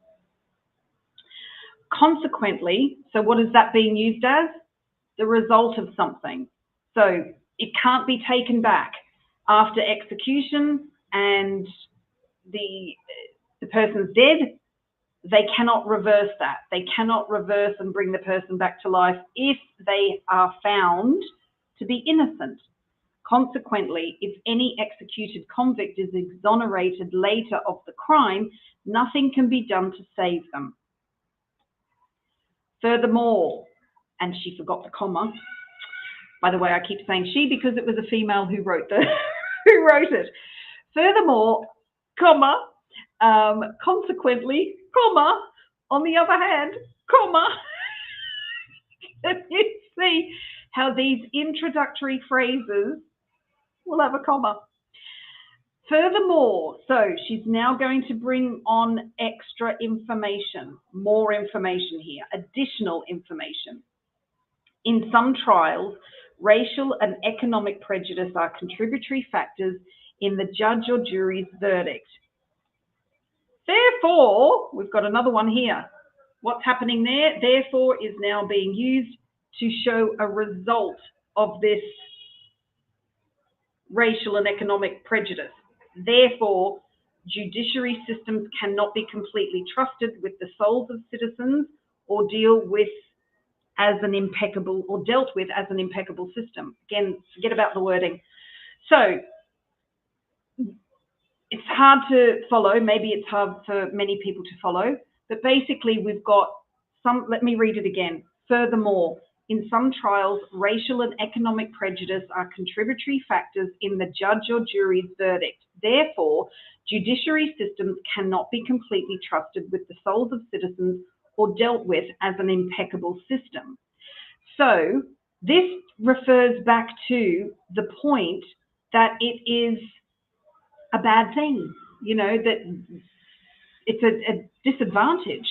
Consequently, so what is that being used as? The result of something. So it can't be taken back after execution and the person's dead. They cannot reverse that. They cannot reverse and bring the person back to life if they are found to be innocent. Consequently, if any executed convict is exonerated later of the crime, nothing can be done to save them. Furthermore, and she forgot the comma. By the way, I keep saying she because it was a female who wrote it. Furthermore, comma, consequently, comma, on the other hand, comma. Can you see how these introductory phrases will have a comma? Furthermore, so she's now going to bring on extra information, more information here, additional information. In some trials, racial and economic prejudice are contributory factors in the judge or jury's verdict. Therefore, we've got another one here. What's happening there? Therefore is now being used to show a result of this racial and economic prejudice. Therefore, judiciary systems cannot be completely trusted with the souls of citizens or dealt with as an impeccable system. Again, forget about the wording. So it's hard to follow. Maybe it's hard for many people to follow, but basically we've got some, let me read it again. Furthermore, in some trials, racial and economic prejudice are contributory factors in the judge or jury's verdict. Therefore, judiciary systems cannot be completely trusted with the souls of citizens or dealt with as an impeccable system. So this refers back to the point that it is a bad thing, you know, that it's a disadvantage.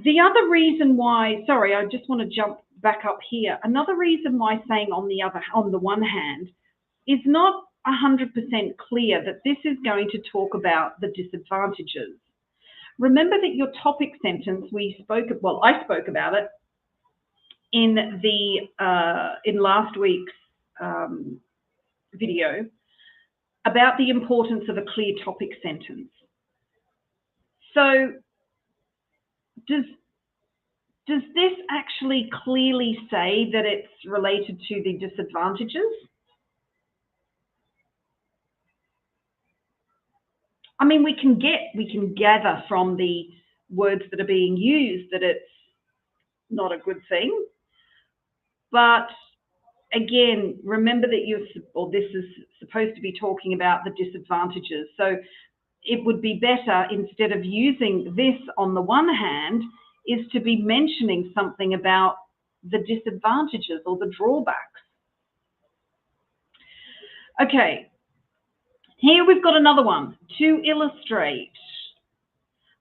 The other reason why, sorry, I just want to jump back up here. Another reason why saying on the one hand is not 100% clear that this is going to talk about the disadvantages. Remember that your topic sentence, I spoke about it in last week's video about the importance of a clear topic sentence. So does this actually clearly say that it's related to the disadvantages? I mean, we can gather from the words that are being used that it's not a good thing. But again, remember that this is supposed to be talking about the disadvantages. So it would be better, instead of using this on the one hand, is to be mentioning something about the disadvantages or the drawbacks. Okay, here we've got another one. To illustrate,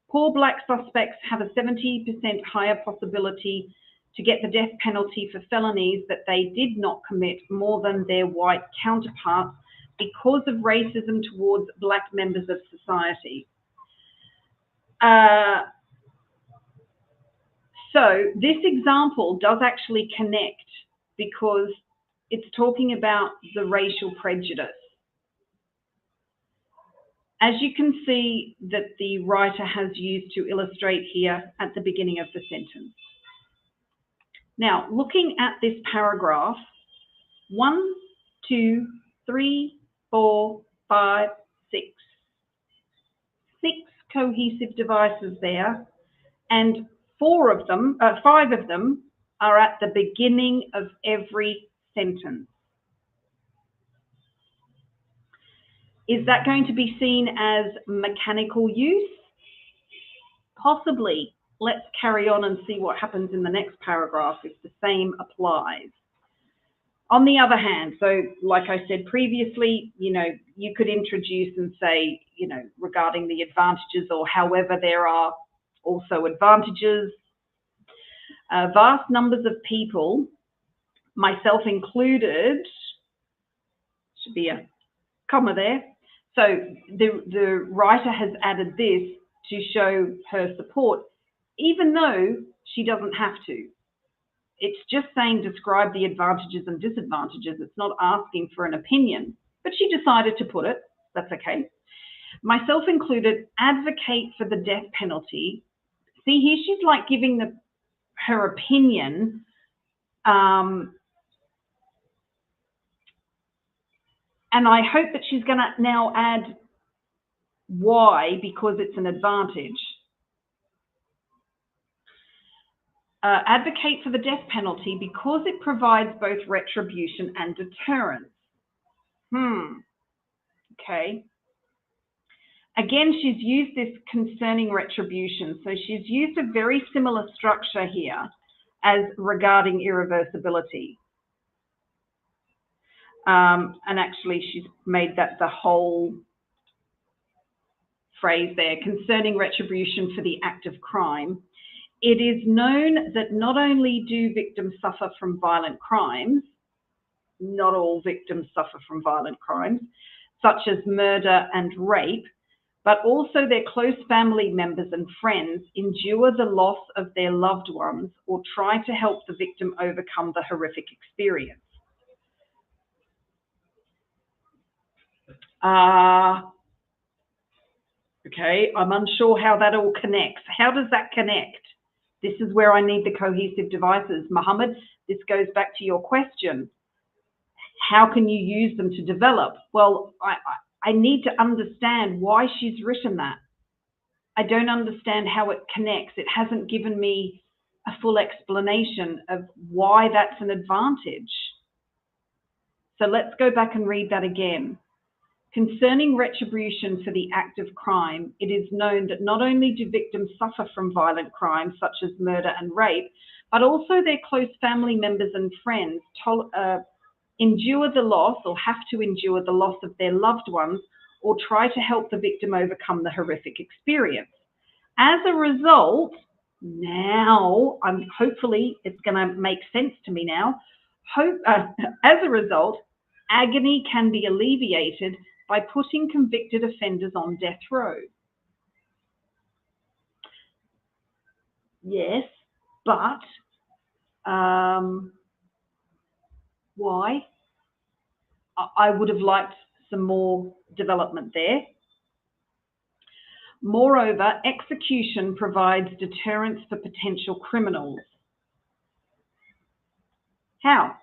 poor black suspects have a 70% higher possibility to get the death penalty for felonies that they did not commit more than their white counterparts because of racism towards black members of society. So this example does actually connect because it's talking about the racial prejudice. As you can see that the writer has used to illustrate here at the beginning of the sentence. Now, looking at this paragraph, 1, 2, 3, 4, 5, 6. 6 cohesive devices there, and 5 of them are at the beginning of every sentence. Is that going to be seen as mechanical use? Possibly. Let's carry on and see what happens in the next paragraph if the same applies. On the other hand, so like I said previously, you could introduce and say, regarding the advantages, or however there are also advantages. Vast numbers of people, myself included, should be a comma there. So the writer has added this to show her support, even though she doesn't have to. It's just saying describe the advantages and disadvantages. It's not asking for an opinion, but she decided to put it. That's okay. Myself included, advocate for the death penalty. See, here she's like giving her opinion. And I hope that she's going to now add why, because it's an advantage. Advocate for the death penalty because it provides both retribution and deterrence. Okay. Again, she's used this concerning retribution. So she's used a very similar structure here as regarding irreversibility. And actually, she's made that the whole phrase there, concerning retribution for the act of crime. It is known that not only do victims suffer from violent crimes, not all victims suffer from violent crimes, such as murder and rape, but also their close family members and friends endure the loss of their loved ones or try to help the victim overcome the horrific experience. Okay, I'm unsure how that all connects. How does that connect? This is where I need the cohesive devices. Mohammed, this goes back to your question. How can you use them to develop? Well, I need to understand why she's written that. I don't understand how it connects. It hasn't given me a full explanation of why that's an advantage. So let's go back and read that again. Concerning retribution for the act of crime, it is known that not only do victims suffer from violent crimes such as murder and rape, but also their close family members and friends endure the loss or have to endure the loss of their loved ones or try to help the victim overcome the horrific experience. As a result, now, hopefully it's going to make sense to me now. As a result, agony can be alleviated by putting convicted offenders on death row. Yes, but why? I would have liked some more development there. Moreover, execution provides deterrence for potential criminals. How?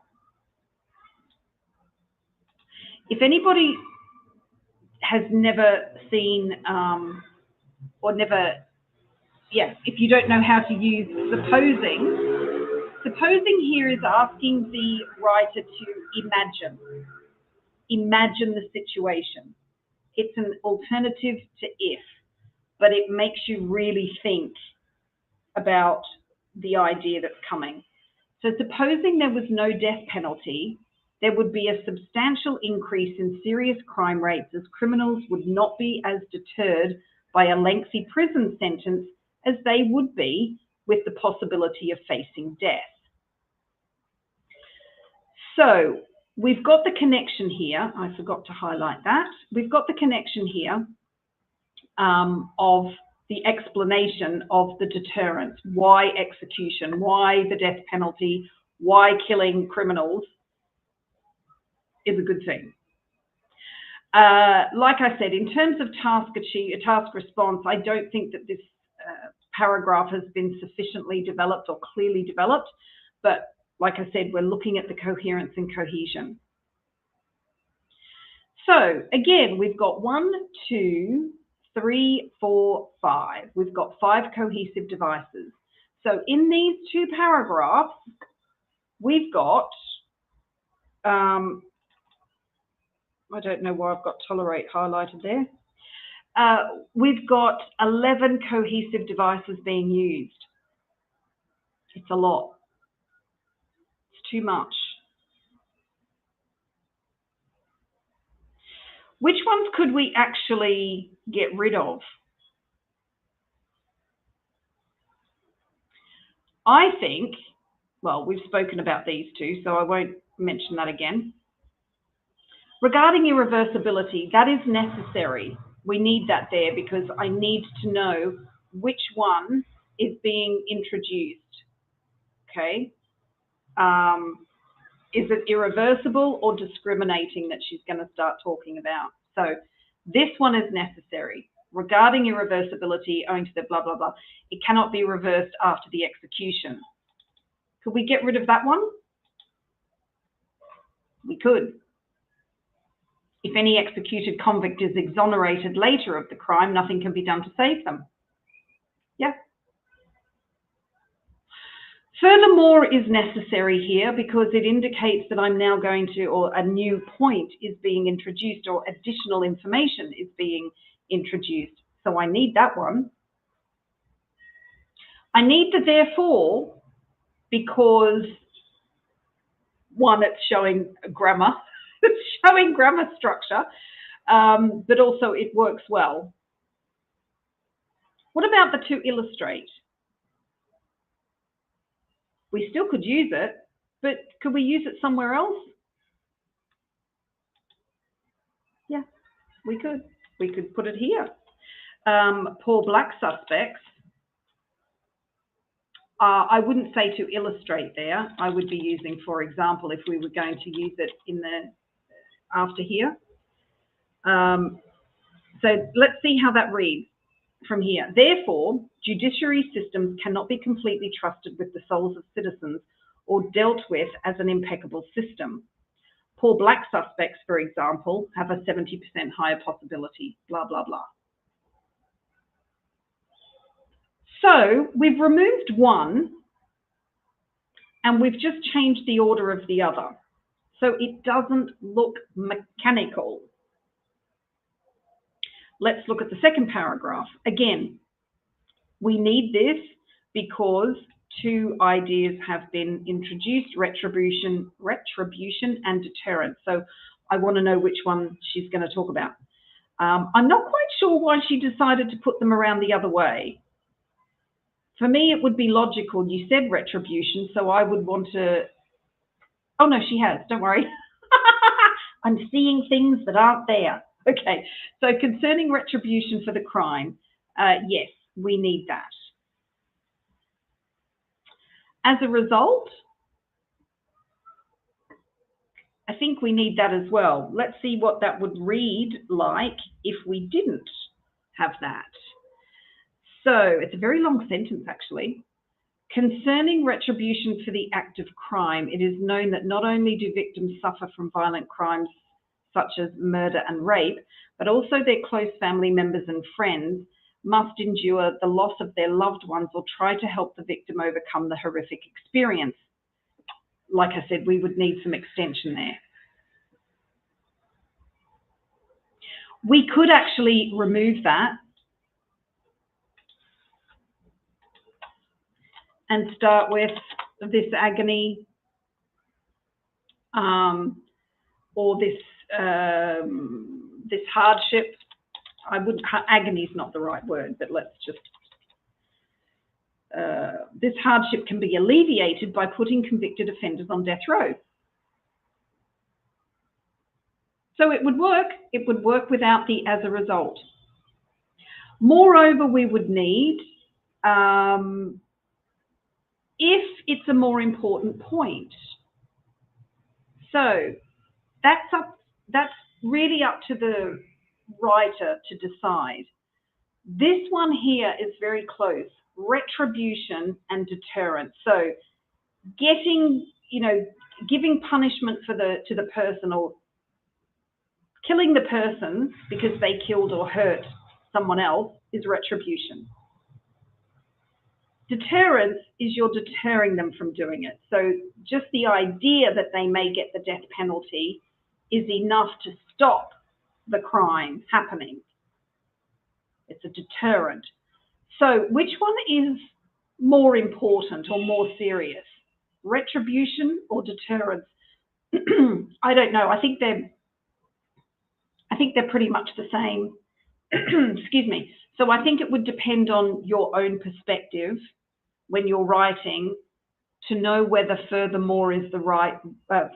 If anybody has never seen if you don't know how to use supposing here is asking the writer to imagine the situation. It's an alternative to if, but it makes you really think about the idea that's coming. So supposing there was no death penalty, there would be a substantial increase in serious crime rates as criminals would not be as deterred by a lengthy prison sentence as they would be with the possibility of facing death. So we've got the connection here. I forgot to highlight that. We've got the connection here of the explanation of the deterrence. Why execution? Why the death penalty? why killing criminals is a good thing. Like I said, in terms of task response, I don't think that this paragraph has been sufficiently developed or clearly developed, but like I said, we're looking at the coherence and cohesion. So again, we've got 1, 2, 3, 4, 5. We've got 5 cohesive devices. So in these 2 paragraphs, we've got, I don't know why I've got tolerate highlighted there. We've got 11 cohesive devices being used. It's a lot. It's too much. Which ones could we actually get rid of? I think, well, we've spoken about these 2, so I won't mention that again. Regarding irreversibility, that is necessary. We need that there because I need to know which one is being introduced. Okay. Is it irreversible or discriminating that she's going to start talking about? So this one is necessary. Regarding irreversibility, owing to the blah, blah, blah, it cannot be reversed after the execution. Could we get rid of that one? We could. If any executed convict is exonerated later of the crime, nothing can be done to save them. Yeah. Furthermore is necessary here because it indicates that I'm now going to, or a new point is being introduced or additional information is being introduced. So I need that one. I need the therefore because, one, it's showing grammar, it's showing grammar structure, but also it works well. What about the to illustrate? We still could use it, but could we use it somewhere else? Yeah, we could. We could put it here. Poor black suspects. I wouldn't say to illustrate there. I would be using, for example, if we were going to use it in the after here. So let's see how that reads from here. Therefore, judiciary systems cannot be completely trusted with the souls of citizens or dealt with as an impeccable system. Poor black suspects, for example, have a 70% higher possibility, blah, blah, blah. So we've removed one and we've just changed the order of the other. So it doesn't look mechanical. Let's look at the second paragraph. Again, we need this because 2 ideas have been introduced, retribution and deterrence. So I want to know which one she's going to talk about. I'm not quite sure why she decided to put them around the other way. For me, it would be logical. You said retribution, so I would want to... Oh, no, she has. Don't worry. I'm seeing things that aren't there. Okay, so concerning retribution for the crime, yes, we need that. As a result, I think we need that as well. Let's see what that would read like if we didn't have that. So it's a very long sentence, actually. Concerning retribution for the act of crime, it is known that not only do victims suffer from violent crimes such as murder and rape, but also their close family members and friends must endure the loss of their loved ones or try to help the victim overcome the horrific experience. Like I said, we would need some extension there. We could actually remove that and start with this agony or this hardship. Agony is not the right word, but let's just, this hardship can be alleviated by putting convicted offenders on death row. So it would work without the as a result. Moreover, we would need, if it's a more important point. So that's really up to the writer to decide. This one here is very close, retribution and deterrence. So giving punishment to the person, or killing the person because they killed or hurt someone else, is retribution. Deterrence is you're deterring them from doing it. So just the idea that they may get the death penalty is enough to stop the crime happening. It's a deterrent. So which one is more important or more serious? Retribution or deterrence? I don't know. I think they're pretty much the same. Excuse me. So I think it would depend on your own perspective when you're writing to know whether furthermore is the right,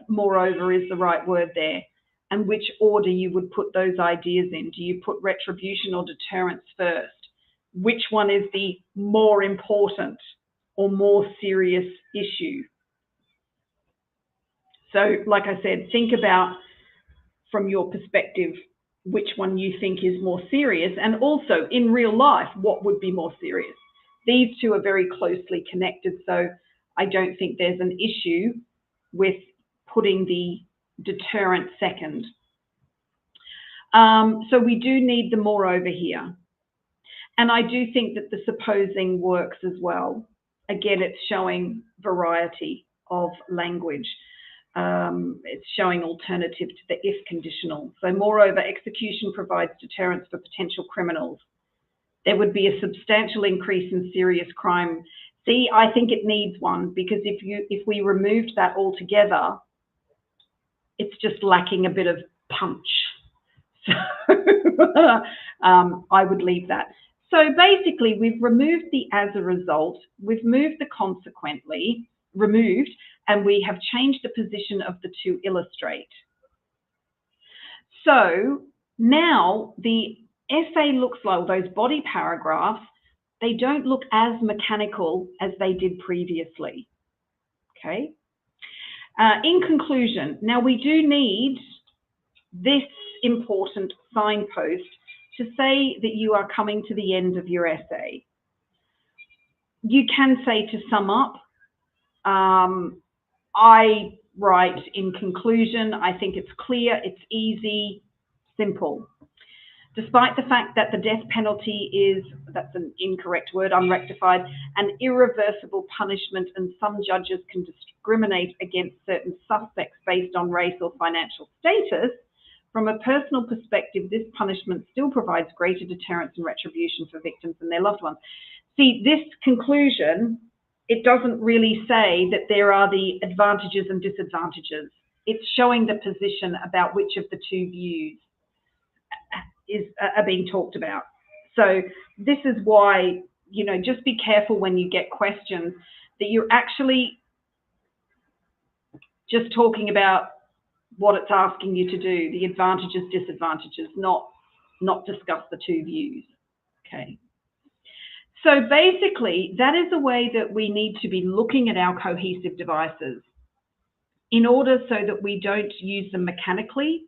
moreover is the right word there, and which order you would put those ideas in. Do you put retribution or deterrence first? Which one is the more important or more serious issue? So, like I said, think about from your perspective which one you think is more serious, and also in real life, what would be more serious? These two are very closely connected, so I don't think there's an issue with putting the deterrent second. So we do need the moreover here. And I do think that the supposing works as well. Again, it's showing variety of language. It's showing alternative to the if conditional. So moreover, execution provides deterrence for potential criminals. There would be a substantial increase in serious crime. See, I think it needs one, because if we removed that altogether, it's just lacking a bit of punch. So I would leave that. So basically, we've removed the as a result, we've moved the consequently, removed, and we have changed the position of the to illustrate. So now the essay looks like, those body paragraphs, they don't look as mechanical as they did previously. Okay. In conclusion, now we do need this important signpost to say that you are coming to the end of your essay. You can say, to sum up, I write in conclusion, I think it's clear, it's easy, simple. Despite the fact that the death penalty is, that's an incorrect word, unrectified, an irreversible punishment, and some judges can discriminate against certain suspects based on race or financial status, from a personal perspective, this punishment still provides greater deterrence and retribution for victims and their loved ones. See, this conclusion, it doesn't really say that there are the advantages and disadvantages. It's showing the position about which of the two views are being talked about. So this is why, just be careful when you get questions that you're actually just talking about what it's asking you to do, the advantages, disadvantages, not discuss the two views. Okay. So basically, that is a way that we need to be looking at our cohesive devices. In order so that we don't use them mechanically,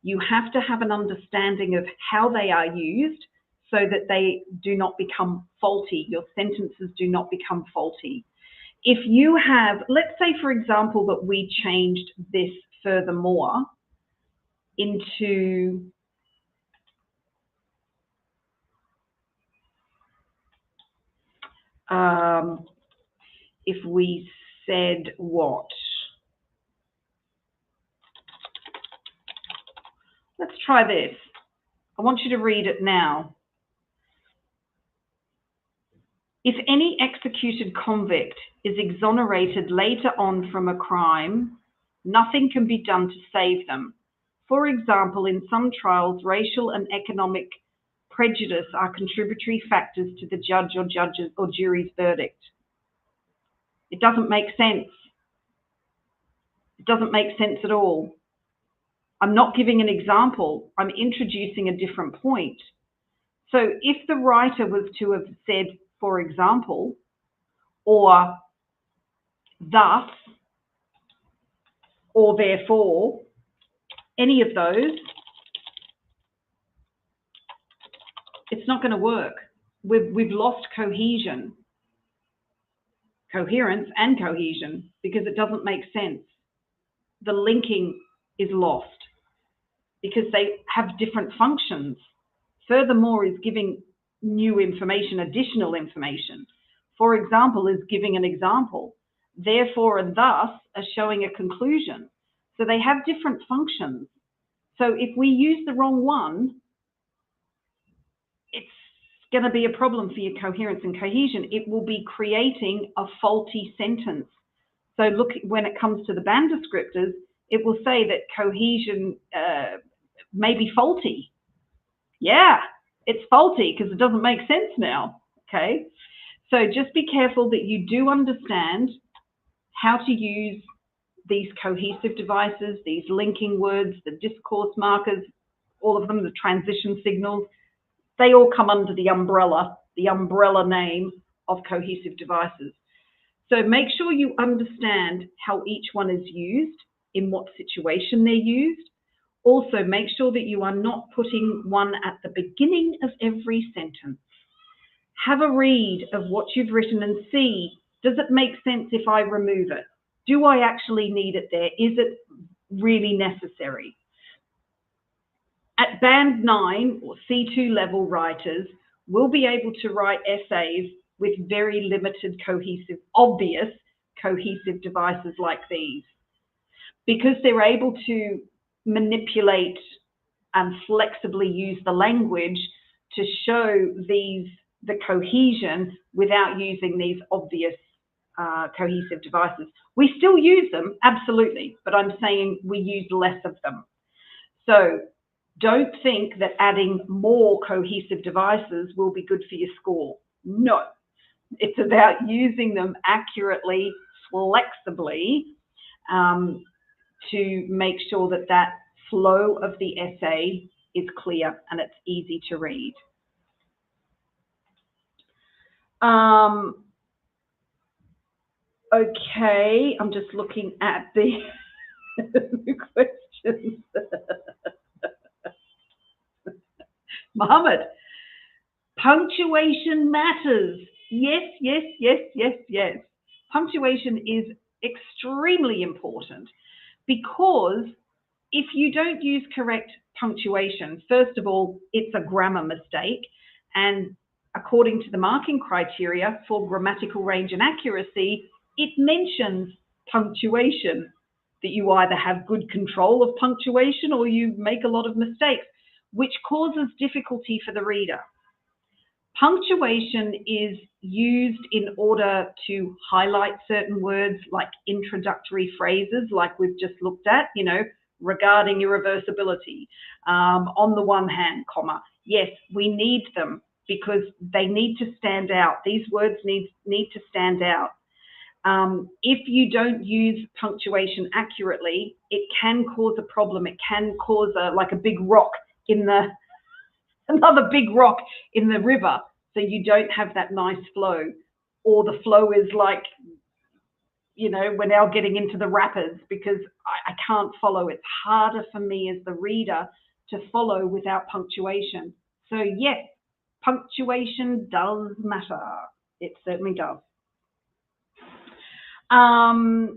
you have to have an understanding of how they are used so that they do not become faulty. Your sentences do not become faulty. If you have, let's say, for example, that we changed this furthermore into if we said what? Let's try this. I want you to read it now. If any executed convict is exonerated later on from a crime, nothing can be done to save them. For example, in some trials, racial and economic prejudice are contributory factors to the judge or jury's verdict. It doesn't make sense. It doesn't make sense at all. I'm not giving an example. I'm introducing a different point. So if the writer was to have said, for example, or thus, or therefore, any of those, it's not going to work. We've lost cohesion, coherence and cohesion, because it doesn't make sense. The linking is lost because they have different functions. Furthermore is giving new information, additional information. For example, is giving an example. Therefore and thus are showing a conclusion. So they have different functions. So if we use the wrong one, it's going to be a problem for your coherence and cohesion. It will be creating a faulty sentence. So look, when it comes to the band descriptors, it will say that cohesion may be faulty. Yeah, it's faulty because it doesn't make sense now, okay? So just be careful that you do understand how to use these cohesive devices, these linking words, the discourse markers, all of them, the transition signals. They all come under the umbrella name of cohesive devices. So make sure you understand how each one is used, in what situation they're used. Also, make sure that you are not putting one at the beginning of every sentence. Have a read of what you've written and see, does it make sense if I remove it? Do I actually need it there? Is it really necessary? At Band 9 or C2 level writers will be able to write essays with very limited cohesive, obvious cohesive devices like these, because they're able to manipulate and flexibly use the language to show the cohesion without using these obvious cohesive devices. We still use them, absolutely, but I'm saying we use less of them. So don't think that adding more cohesive devices will be good for your score. No, it's about using them accurately, flexibly, to make sure that that flow of the essay is clear and it's easy to read. Okay, I'm just looking at the questions. Mohammed, punctuation matters. Yes, yes, yes, yes, yes. Punctuation is extremely important because if you don't use correct punctuation, first of all, it's a grammar mistake. And according to the marking criteria for grammatical range and accuracy, it mentions punctuation, that you either have good control of punctuation or you make a lot of mistakes, which causes difficulty for the reader. Punctuation is used in order to highlight certain words like introductory phrases like we've just looked at, you know, regarding irreversibility. On the one hand, comma, yes, we need them because they need to stand out. These words need to stand out. If you don't use punctuation accurately, it can cause a problem. It can cause like a big rock in the, another big rock in the river. So you don't have that nice flow, or the flow is like, you know, we're now getting into the rapids because I can't follow. It's harder for me as the reader to follow without punctuation. So yes, punctuation does matter. It certainly does.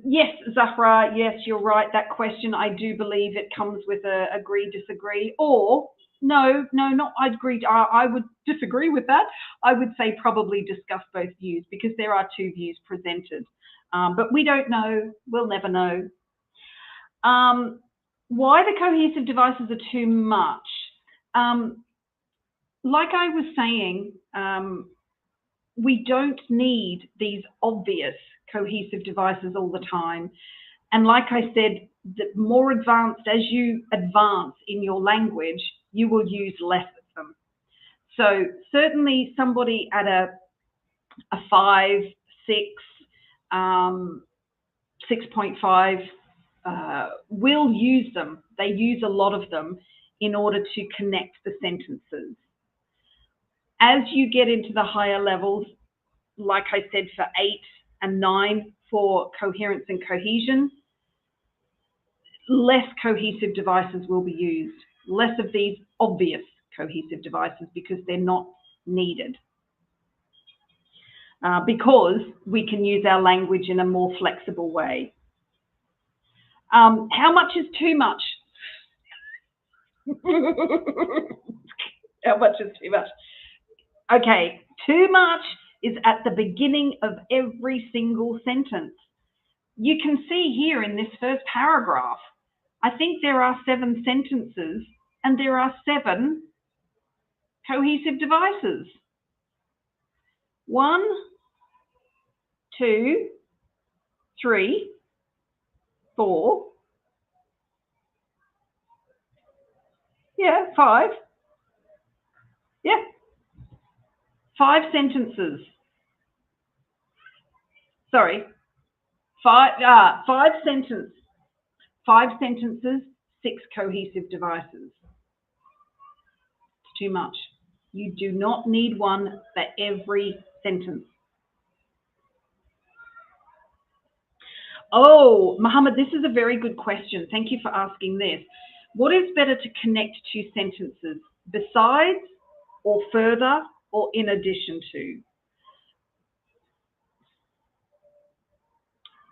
Yes, Zahra, yes, you're right. That question, I do believe it comes with a agree, disagree, or no, not I agree. I would disagree with that. I would say probably discuss both views because there are two views presented. But we don't know. We'll never know. Why the cohesive devices are too much? Like I was saying, we don't need these obvious cohesive devices all the time. And like I said, the more advanced, as you advance in your language, you will use less of them. So certainly somebody at a 5, 6, 6.5 will use them. They use a lot of them in order to connect the sentences. As you get into the higher levels, like I said, for 8 and 9, for coherence and cohesion, less cohesive devices will be used, less of these obvious cohesive devices because they're not needed. Because we can use our language in a more flexible way. How much is too much? How much is too much? Okay, too much is at the beginning of every single sentence. You can see here in this first paragraph, I think there are 7 sentences and there are 7 cohesive devices. 1, 2, 3, 4, 5. Yeah, 5 sentences. Sorry, 5 sentences. 5 sentences, 6 cohesive devices. It's too much. You do not need one for every sentence. Oh, Mohammed, this is a very good question. Thank you for asking this. What is better to connect 2 sentences? Besides, or further, or in addition to?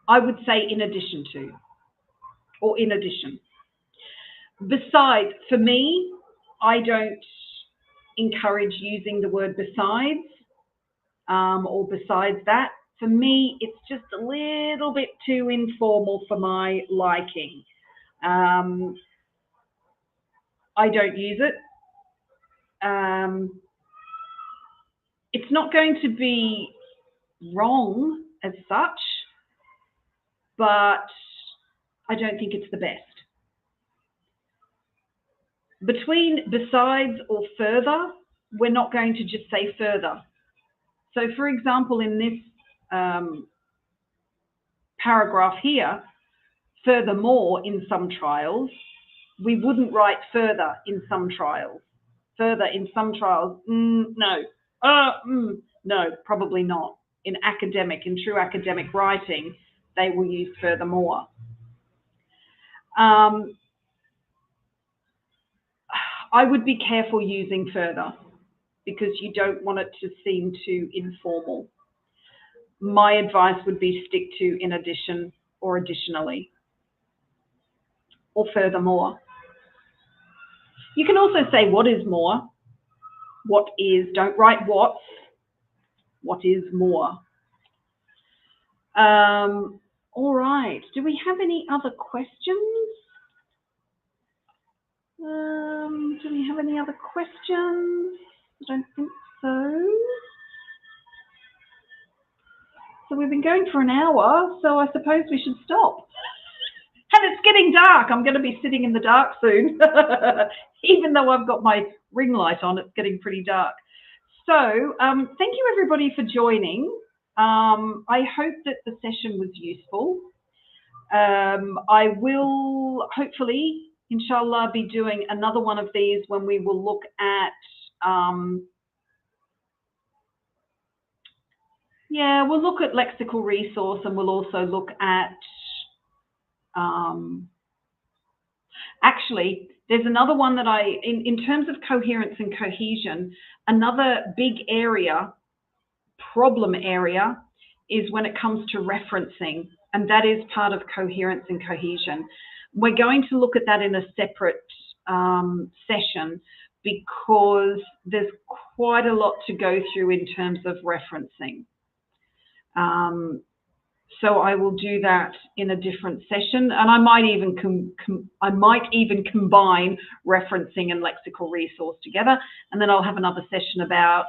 I would say in addition to, or in addition. Besides, for me, I don't encourage using the word besides, or besides that. For me, it's just a little bit too informal for my liking. I don't use it. It's not going to be wrong as such, but I don't think it's the best. Between besides or further, we're not going to just say further. So for example, in this paragraph here, furthermore in some trials, we wouldn't write further in some trials. Further in some trials, no. No, probably not. In true academic writing, they will use furthermore. I would be careful using further because you don't want it to seem too informal. My advice would be stick to in addition or additionally or furthermore. You can also say what is more, what is, don't write what is more. All right, do we have any other questions? Do we have any other questions? I don't think so. So we've been going for an hour, so I suppose we should stop. And it's getting dark. I'm going to be sitting in the dark soon. Even though I've got my ring light on, it's getting pretty dark. So thank you everybody for joining. I hope that the session was useful. I will hopefully, inshallah, be doing another one of these when we will look at, we'll look at lexical resource, and we'll also look at, actually, there's another one that in terms of coherence and cohesion, another big area, problem area, is when it comes to referencing, and that is part of coherence and cohesion. We're going to look at that in a separate session because there's quite a lot to go through in terms of referencing. So I will do that in a different session, and I might even combine referencing and lexical resource together, and then I'll have another session about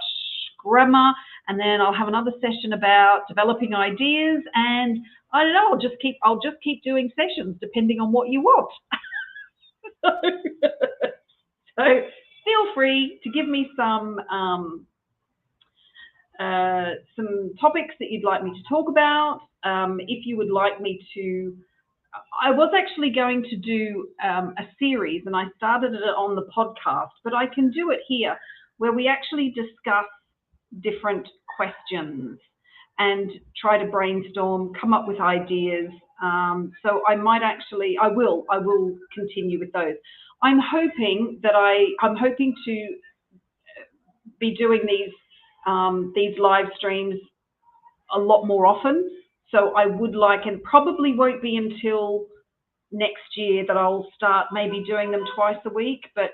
grammar, and then I'll have another session about developing ideas, and I don't know, I'll just keep doing sessions depending on what you want. So feel free to give me some topics that you'd like me to talk about. If you would like me to, I was actually going to do a series, and I started it on the podcast, but I can do it here where we actually discuss different questions. and try to brainstorm, come up with ideas. So I might actually, I will continue with those. I'm hoping to be doing these live streams a lot more often. So I would like, and probably won't be until next year that I'll start maybe doing them twice a week, but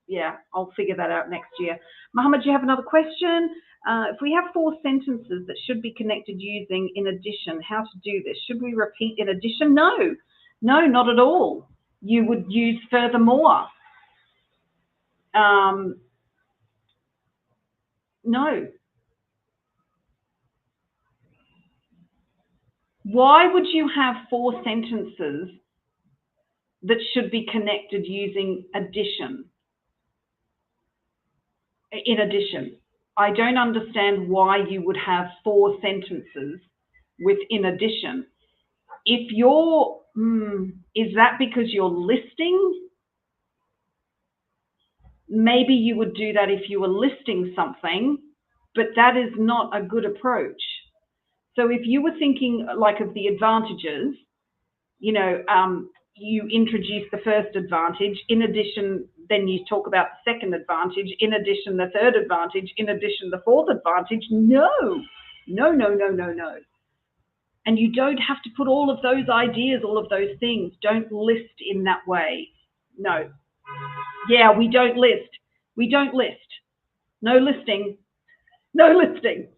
yeah, I'll figure that out next year. Mohammed, do you have another question? If we have 4 sentences that should be connected using in addition, how to do this? Should we repeat in addition? No, not at all. You would use furthermore. No. Why would you have 4 sentences that should be connected using addition? In addition, I don't understand why you would have 4 sentences with in addition. If you're, is that because you're listing? Maybe you would do that if you were listing something, but that is not a good approach. So if you were thinking like of the advantages, you know, you introduce the first advantage, in addition, then you talk about the second advantage, in addition, the third advantage, in addition, the fourth advantage. No. And you don't have to put all of those ideas, all of those things. Don't list in that way. No. Yeah, we don't list. We don't list. No listing. No listing.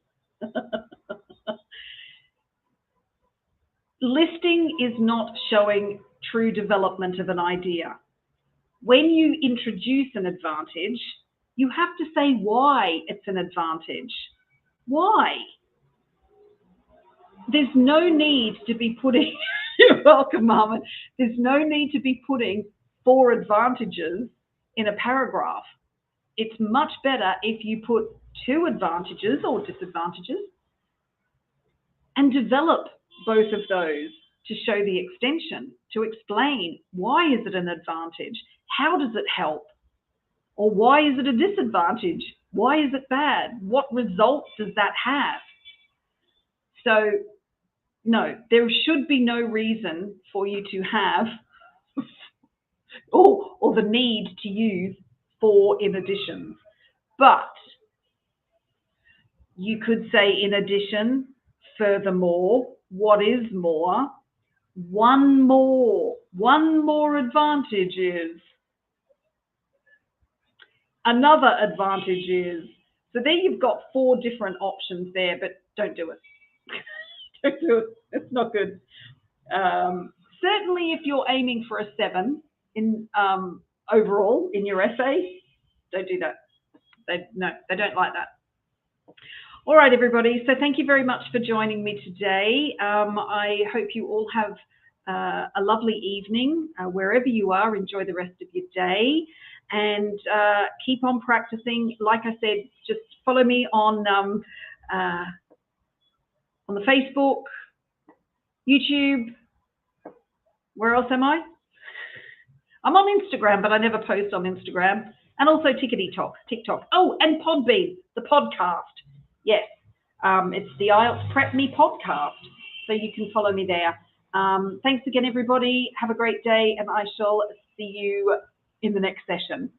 Listing is not showing true development of an idea. When you introduce an advantage, you have to say why it's an advantage. Why? There's no need to be putting, you're welcome, Mohammed. There's no need to be putting 4 advantages in a paragraph. It's much better if you put 2 advantages or disadvantages and develop both of those to show the extension, to explain why is it an advantage, how does it help, or why is it a disadvantage, why is it bad, what results does that have? So no, there should be no reason for you to have or the need to use 4 in additions. But you could say in addition, furthermore, what is more, one more advantage is, another advantage is. So there you've got 4 different options there, but don't do it. Don't do it. It's not good. Certainly if you're aiming for a 7 in overall in your essay, don't do that. They don't like that. All right, everybody. So thank you very much for joining me today. I hope you all have a lovely evening. Wherever you are, enjoy the rest of your day and keep on practicing. Like I said, just follow me on the Facebook, YouTube. Where else am I? I'm on Instagram, but I never post on Instagram. And also TikTok. Oh, and Podbean, the podcast. Yes, it's the IELTS Prep Me podcast. So you can follow me there. Thanks again, everybody. Have a great day, and I shall see you in the next session.